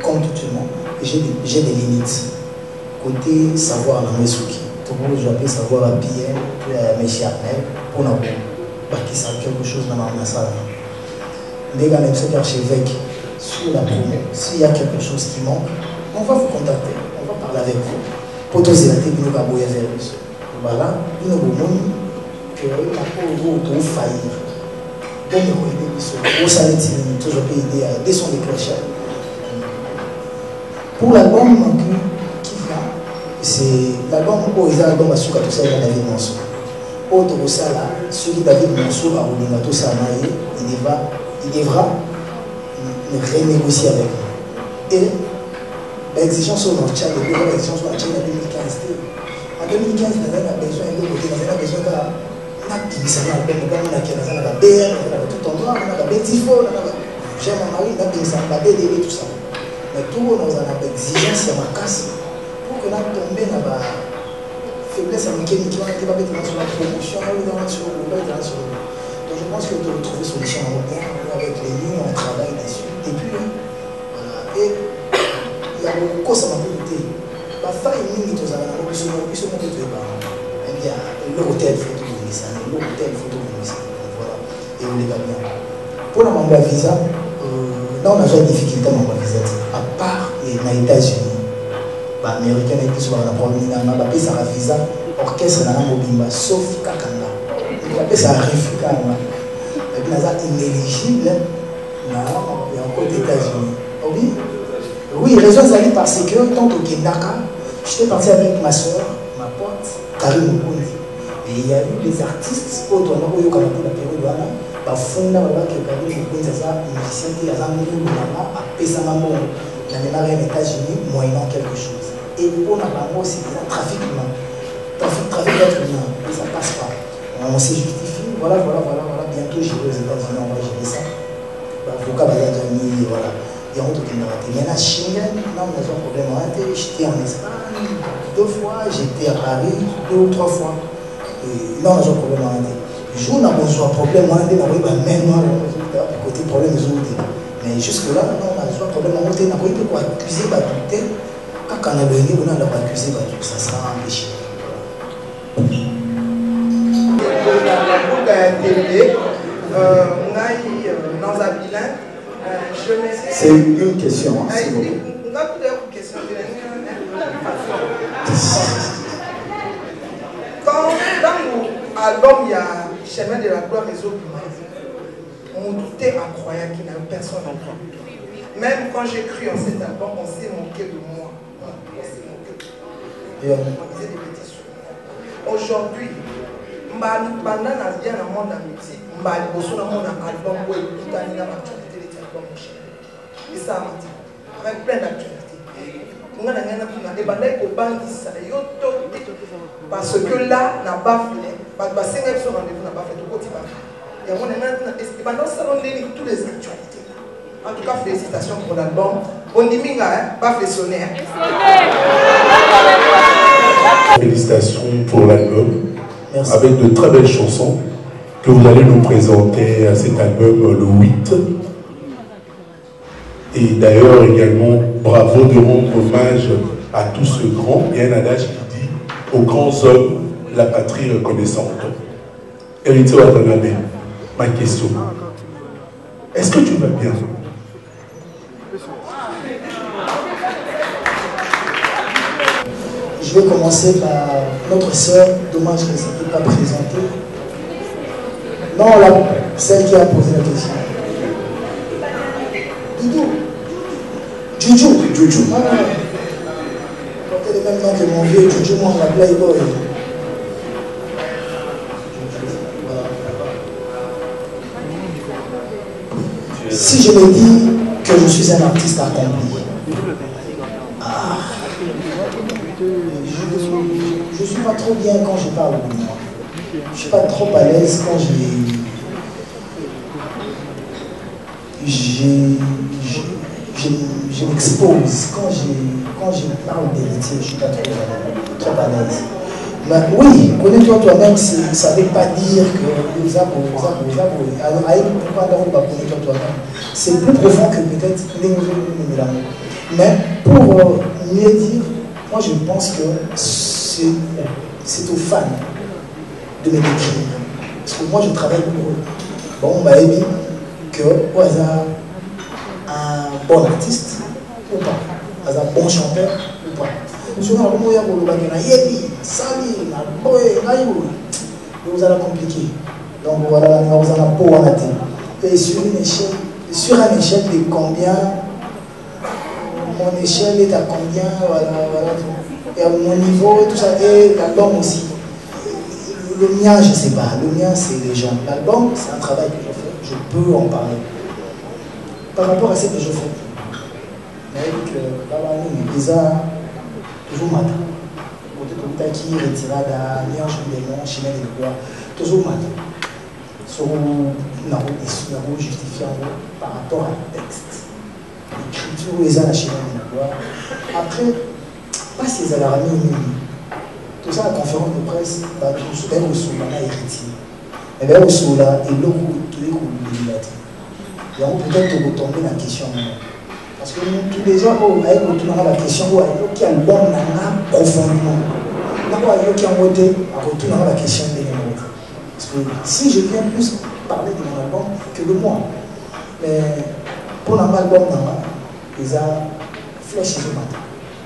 comme tout le monde, et j'ai des limites. Côté savoir la Mesuki, tout le monde, j'appelle savoir à Pierre, puis à Messi Armel, pour nous qui savent quelque chose dans la salle. Mais quand même, c'est l'archevêque sur la promo, s'il y a quelque chose qui manque, on va vous contacter, on va parler avec vous. Pour tous les athées, nous allons vers vous. Voilà, nous allons que nous allons faillir. Donc, nous allons aider, au salaire, toujours aider à aider son déclencheur. Pour l'album qui vient, c'est l'album où ils ont l'album à Souka, tout ça, il y a David Mansour. Autre ça là, celui David Mansour a roulé tout ça, il devra renégocier avec nous. Et l'exigence sur notre Tchad, l'exigence sur notre Tchad en 2015. En 2015, nous avons besoin de l'autre côté, nous avons besoin de tout en noir, on a des tifos, j'ai mon mari, on a des tout ça. Mais tout le monde a une exigence, c'est ma casse. Pour que nous tombions dans la faiblesse américaine qui va être sur la promotion, sur le donc je pense que tu trouver solution avec les lignes, on travaille dessus. Et puis, voilà. Et il y a beaucoup de choses à m'appeler. La faille, il y a des choses à m'appeler. Il y a l'hôtel, il faut tout venir ça. L'hôtel, il faut tout venir ça. Voilà. Et on les va bien. Pour la membre visa, là on a déjà des difficultés à membre visa. À part les États-Unis, les Américains et tout ça, on a problème. On a appelé ça visa orchestre dans la mobimba, sauf Kakanga. On a appelé ça refus Kakanga. Et puis on a inéligible dans côté États-Unis. Oui, oui, raison c'est parce que tant au Kendaka, j'étais parti avec ma soeur, ma pote, Karine Mukundi. Et il y a eu des artistes autour de la période là. Bafunda babaki Karine Mukundi, ça musicien qui a amené à Pesamamo, dans les États-Unis, moyennant quelque chose. Et pour la banque, c'est un trafic humain. Trafic d'être humain, et ça passe pas. On s'est justifié, voilà. Bientôt j'irai aux États-Unis, on va gérer ça. L'avocat va dire, voilà. Il y a autre qui m'a raté. Maintenant, Schengen, là, on a un problème. J'étais en Espagne 2 fois, j'étais à Paris 2 ou 3 fois. Et là, on a un problème. Le jour où on a besoin de problème, on a même côté problème des autres. Mais jusque-là, non, on a besoin de problème. On a accuser, douter. Quand on a besoin, on a accusé, ça sera empêché. C'est une question, s'il vous plaît. Quand dans l'album, il y a Chemin de la gloire des autres, on doutait incroyable qu'il n'y a personne encore. Même quand j'ai cru en cet album, on s'est moqué de moi. On s'est moqué de moi. On disait des bêtises sur moi. Aujourd'hui, pendant le monde de la musique, album où il y a une actualité de l'album. Et ça a menti. Avec plein d'actualités. Parce que là, n'a pas fait. Parce que ce rendez-vous n'a pas fait. Et on a toutes les actualités. En tout cas, félicitations pour l'album. On dit pas fait sonner. Félicitations pour l'album. Avec de très belles chansons que vous allez nous présenter à cet album le 8. Et d'ailleurs également, bravo de rendre hommage à tous ce grand. Il y a un adage qui dit aux grands hommes, la patrie reconnaissante. Héritier Watanabe, ma question. Est-ce que tu vas bien? Je vais commencer par notre sœur. Dommage qu'elle ne s'était pas présentée. Non, celle qui a posé la question. Juju. Portez le même nom que mon vieux Juju, moi on l'a Playboy. Si je me dis que je suis un artiste accompli, je ne suis pas trop bien quand je parle de moi. Je ne suis pas trop à l'aise quand je m'expose. Quand je parle d'héritier, je ne suis pas trop à l'aise. Mais oui, connais-toi toi-même, ça ne veut pas dire que nous avons. C'est plus profond que peut-être les nouvelles. Mais pour mieux dire, moi je pense que c'est aux fans de me décrire. Parce que moi je travaille pour eux. Bon, on m'a dit que au hasard, un bon artiste ou pas, un bon chanteur ou pas. Vous allez compliquer. Donc voilà, nous allons pour en atteindre. Et sur un échelle de combien, mon échelle est à combien, voilà. Et à mon niveau, tout ça, et l'album aussi. Le mien, je ne sais pas. Le mien, c'est les gens. L'album, c'est un travail que je fais. Je peux en parler. Par rapport à ce que je fais. Déjà, toujours matin. Côté qui retira la mélange des noms, chimère de gloire. Toujours matin. Sur nous justifiant par rapport à un texte. L'écriture, les gens, la chimère de gloire. Après, pas si ils allaient tout ça, la conférence de presse, tout ce qu'on a héritier. Mais bien, au sol, là, et l'eau, tout est cool, et on peut peut-être retomber dans la question. Parce que tous les gens, avec la question, qui a le bon profondément. Qui a voté, à retourner la question de l'autre. Parce que si je viens plus parler de mon album que de moi, mais pour l'album, ils ont flèche de matin.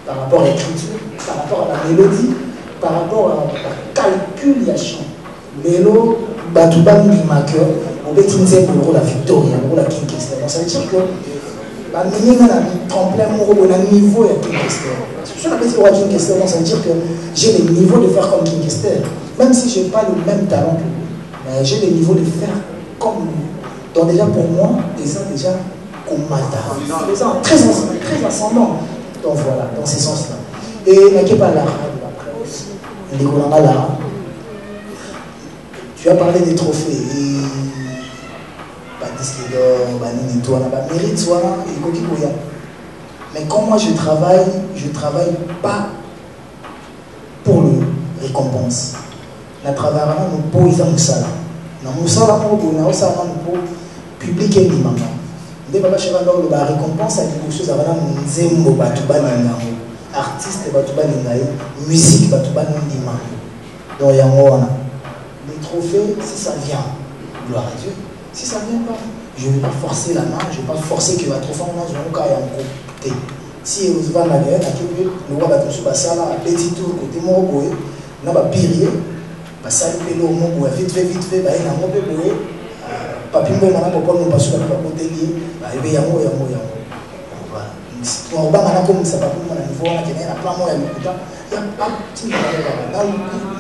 Par rapport à l'écriture, par rapport à la mélodie, par rapport à la calculation. Mélo, Batouban du marqueur, on peut utiliser pour la Victoria, pour la King Kester. Donc ça veut dire que la minimum a mis tremplin au niveau de King Kester. Si je n'appelle pas King Kester, ça veut dire que j'ai le niveau de faire comme King Kester. Même si je n'ai pas le même talent que lui, mais j'ai le niveau de faire comme lui. Donc déjà pour moi, déjà comme Mata. Des gens très ascendants. Donc voilà, dans ce sens-là. Et il n'y a pas là. Tu as parlé des trophées et disque d'or, mérite et mais quand moi je travaille pas pour le récompense. Je travaille pour les Moussala. Pour public et maman. Dès que je vais la récompense à quelque chose avant Nzembo Batouba Nangango. Artiste Batouba Nangaï, musique Batouba Nandima. Donc il y a les trophées, si ça vient, gloire à Dieu. Si ça vient pas, je ne vais pas forcer la main, je ne vais pas forcer que va trop fort dans un cas et en côté. Si vous allez aller à le roi va tout sur ça là, petit tour côté mon boé, n'a pas pire, bah ça le pélo mon boé vite fait, bah il a mon boé, papi mon maman pour nous passer la côté lié, bah il y a moi. Voilà. Si on va maintenant comme ça pas pour mon niveau, on a qu'il y a plein moi il y a pas petit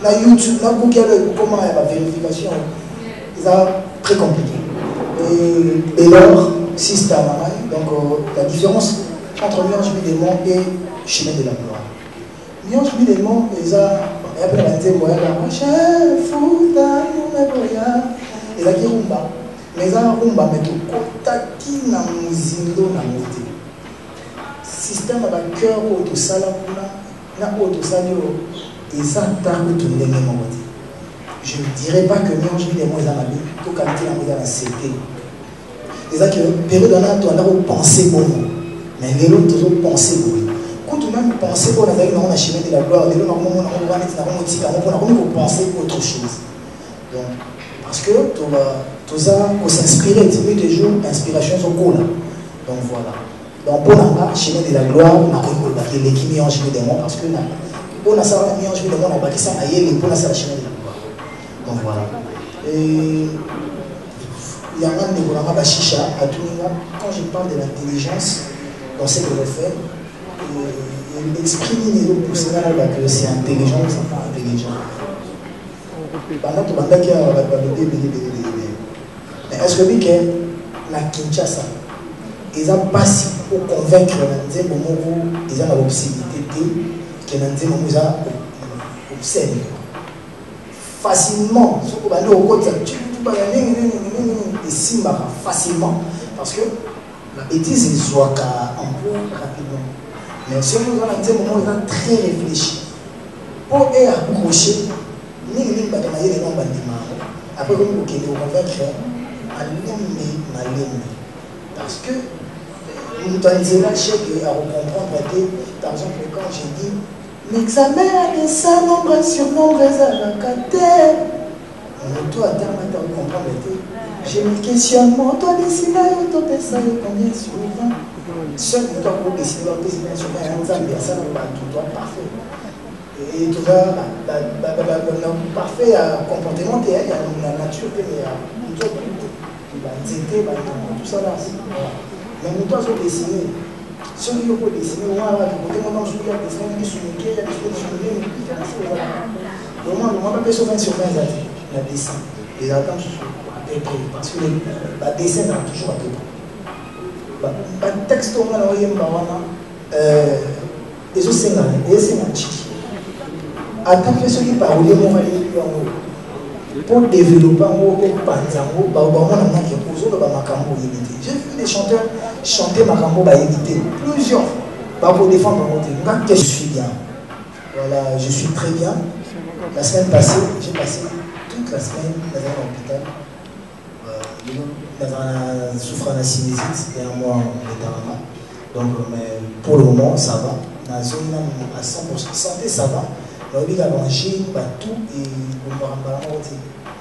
là YouTube, là Google comment il y a la vérification, c'est très compliqué. Et alors, système, donc la différence entre Miange Midémon et Chemin de la Gloire. Miange Midémon, ils ont appelé la témoin, chef, fouta, ils ont dit rumba. Mais ils ont rumba, mais tout kotaki na muzindo na moté. Système à la cœur ou tout ça là, na auto salio, ils ont taré tout le monde. Je ne dirais pas que Miange Midémon est dans la vie, tout qualité dans la CT. C'est-à-dire que période où on a pensé bon, mais les autres toujours pensé bon. Quand on même pensé bon, on a chemin de la gloire, les autres on penser autre chose. Donc, parce que tout ça, on s'inspirer, tu des jours, inspiration sur quoi. Donc voilà. Donc pour la chemin de la gloire, on a reconnu l'équipe mis en chemin des mots parce que on a ça mis en chemin des mots, on a bâti ça à y pour la chemin de la gloire. Donc voilà. Et il y a un développement bachicha à tout niveau. Quand je parle de l'intelligence dans ce que je fais, il exprime que c'est intelligent ou c'est pas intelligent. Mais est-ce que la Kinshasa, ils n'ont pas si pour convaincre les gens ils ont la possibilité que les gens observent facilement. Et Simba facilement Parce que la bêtise, il soit un peu rapidement. Mais si on a un moment très réfléchi, pour accrocher, ni après, comme vous pouvez convaincre, parce que nous avons un chèque à comprendre, par exemple, quand j'ai dit l'examen de ça, nombre sur nombre, ça va capter. Toi, à terme, tu as compris. J'ai mis questionnement, toi, dessiner, toi, ça, combien sur 20. Seul que toi, pour dessiner, sur 20, ça va tout parfait. Et tout ça, parfait comportement, il y a la nature, il y a tout ça là. Mais nous, toi, on dessiner. Si on veut dessiner, on va dessiner, on va sur 20 sur 20, la dessin. Les attentes sont à peu près. Parce que le dessin est toujours à peu près. Le texte, on va envoyer les autres scénarios, les scénarios. Attends que ceux qui parlent, pour développer j'ai vu des chanteurs chanter Makambo éviter plusieurs fois pour défendre mon thème. Je suis bien. Voilà, je suis très bien. La semaine passée, j'ai passé toute la semaine dans un hôpital. Dans un souffrant de sinusite et un mois de Tarama. Donc, mais pour le moment, ça va. Dans la zone à 100% santé, ça va. Mais tout et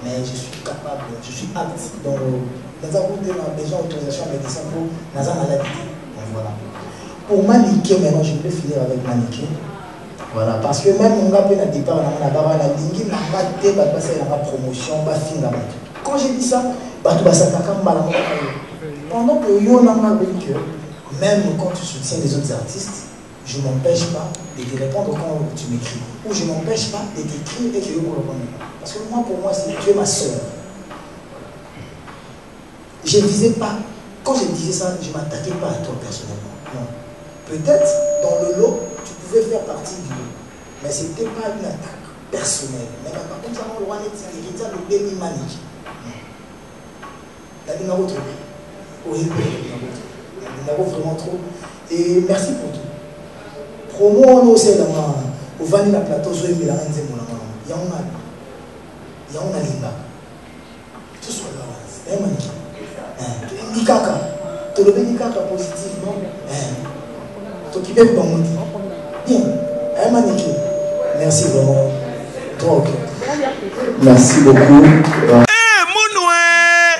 mais je suis capable, je suis apte. Donc, nous avons besoin d'autorisation médecin pour nous en maladie. Voilà. Pour maniquer, maintenant, je vais finir avec maniquer. Voilà, parce que même mon gars peut n'a départ, on a pas la ligne, n'a pas été, bah passer la promotion, bah finir là. Quand j'ai dit ça, bah tout va s'attaquer mal. Pendant que yo n'a pas dit que même quand tu soutiens les autres artistes, je ne m'empêche pas de te répondre quand tu m'écris. Ou je ne m'empêche pas de t'écrire et que je me réponde. Parce que moi, pour moi, tu es ma soeur. Je ne disais pas, quand je disais ça, je ne m'attaquais pas à toi personnellement. Non. Peut-être dans le lot, tu pouvais faire partie du lot. Mais ce n'était pas une attaque personnelle. Mais par contre, ça m'a dit que c'était le béni manique. Il y a une autre. Oui, il y en a vraiment trop. Et merci pour tout. Promo on aussi là au vani la plateau so emela nze mona ya on a limba tout soit là maniki ni kaka to le béni kaka positivement to qui peut pas monter bien maniki merci vraiment trop merci beaucoup.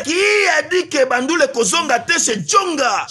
Qui a dit que Bandoule Kozonga te chez Djonga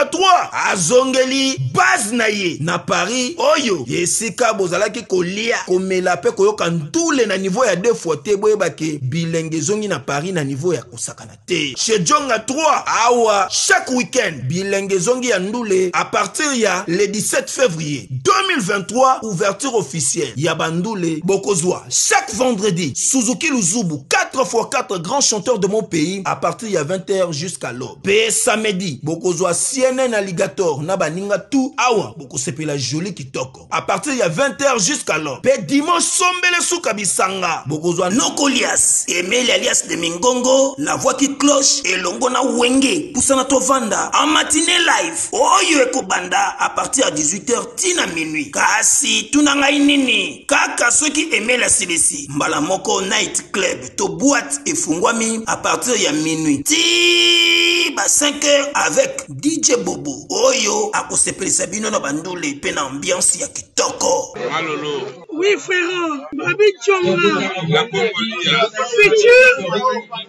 3 azongeli base naye na Paris oyo yesika bozalaki kolia komela pe koyoka ndule na niveau ya 2 fois te boyeba ke bilenge zongi na Paris na niveau ya kosakana te chez Djonga 3 awa chaque week-end bilenge zongi ya ndule à partir ya le 17 février 2023 ouverture officielle ya Bandoule Bokozwa chaque vendredi Suzuki Luzubu 4x4 grands chanteurs de mon pays à partir il y a 20h jusqu'à l'aube. Pe samedi, bokozwa CNN Alligator na baninga tout awa boko sepela joli kitoko. À partir il y a 20h jusqu'à l'aube. Pe dimanche sombele souka bisanga. Bokozwa Nokolias, Emile alias de Mingongo, la voix qui cloche et longo na wenge poussana tovanda en matinée live. Oyo ekobanda à partir à 18h tina minuit. Kasi tunanga inini. Kaka ceux qui aimaient la CBC. Mbala moko night club to boîte et fungwami à partir il y a minuit. Ti ba 5h avec DJ Bobo. Oyo akosepeli sabino na bandule pe na ambiance ya kitoko. Malolo. Oui frère, Babi Djonga.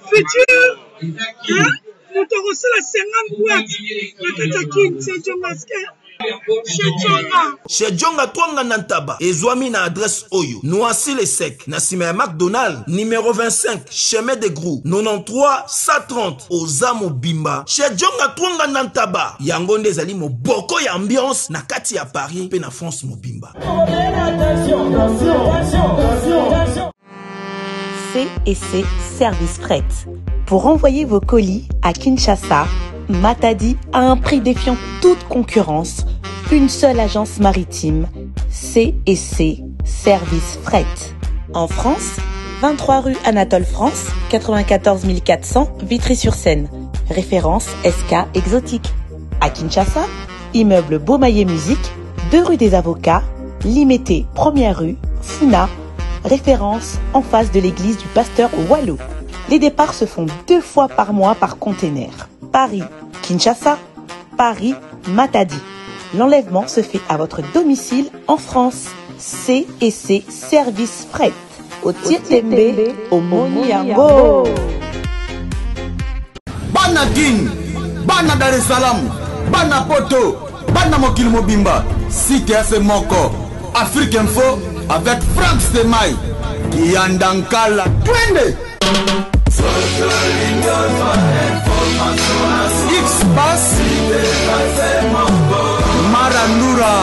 Futur. Hein? Nous te reçons la 50 boîtes. La Katakin, c'est Djongaske. Chez Djonga Twanga Nantaba, Ezwami na adresse Oyo, Noisy les Sec, Nassime McDonald, numéro 25, chemin de Grou, 93 130, Ozamo Bimba. Chez Djonga Twanga Nantaba, Yangonde Zali mo boko ya ambiance, na kati ya Paris, pe na France mo Bimba. C&C Service Fret. Pour envoyer vos colis à Kinshasa, Matadi à un prix défiant toute concurrence, une seule agence maritime, C&C Service Fret. En France, 23 rue Anatole France, 94 400 Vitry-sur-Seine. référence SK exotique. À Kinshasa, immeuble Beaumaillé Musique, 2 rue des Avocats, Limité, 1er rue, Funa, référence en face de l'église du pasteur Wallo. Les départs se font 2 fois par mois par container. Paris, Kinshasa, Paris, Matadi. L'enlèvement se fait à votre domicile en France. C&C Service Fret. Au Tietembe, au Moniango. Bana Guine, Bana Dar es Salaam, Bana Poto, Bana Mokil Mobimba, Cité à Moko, Afrique Info avec Franck Stemay, Yandankala, Twende. X-Bass, Marandura.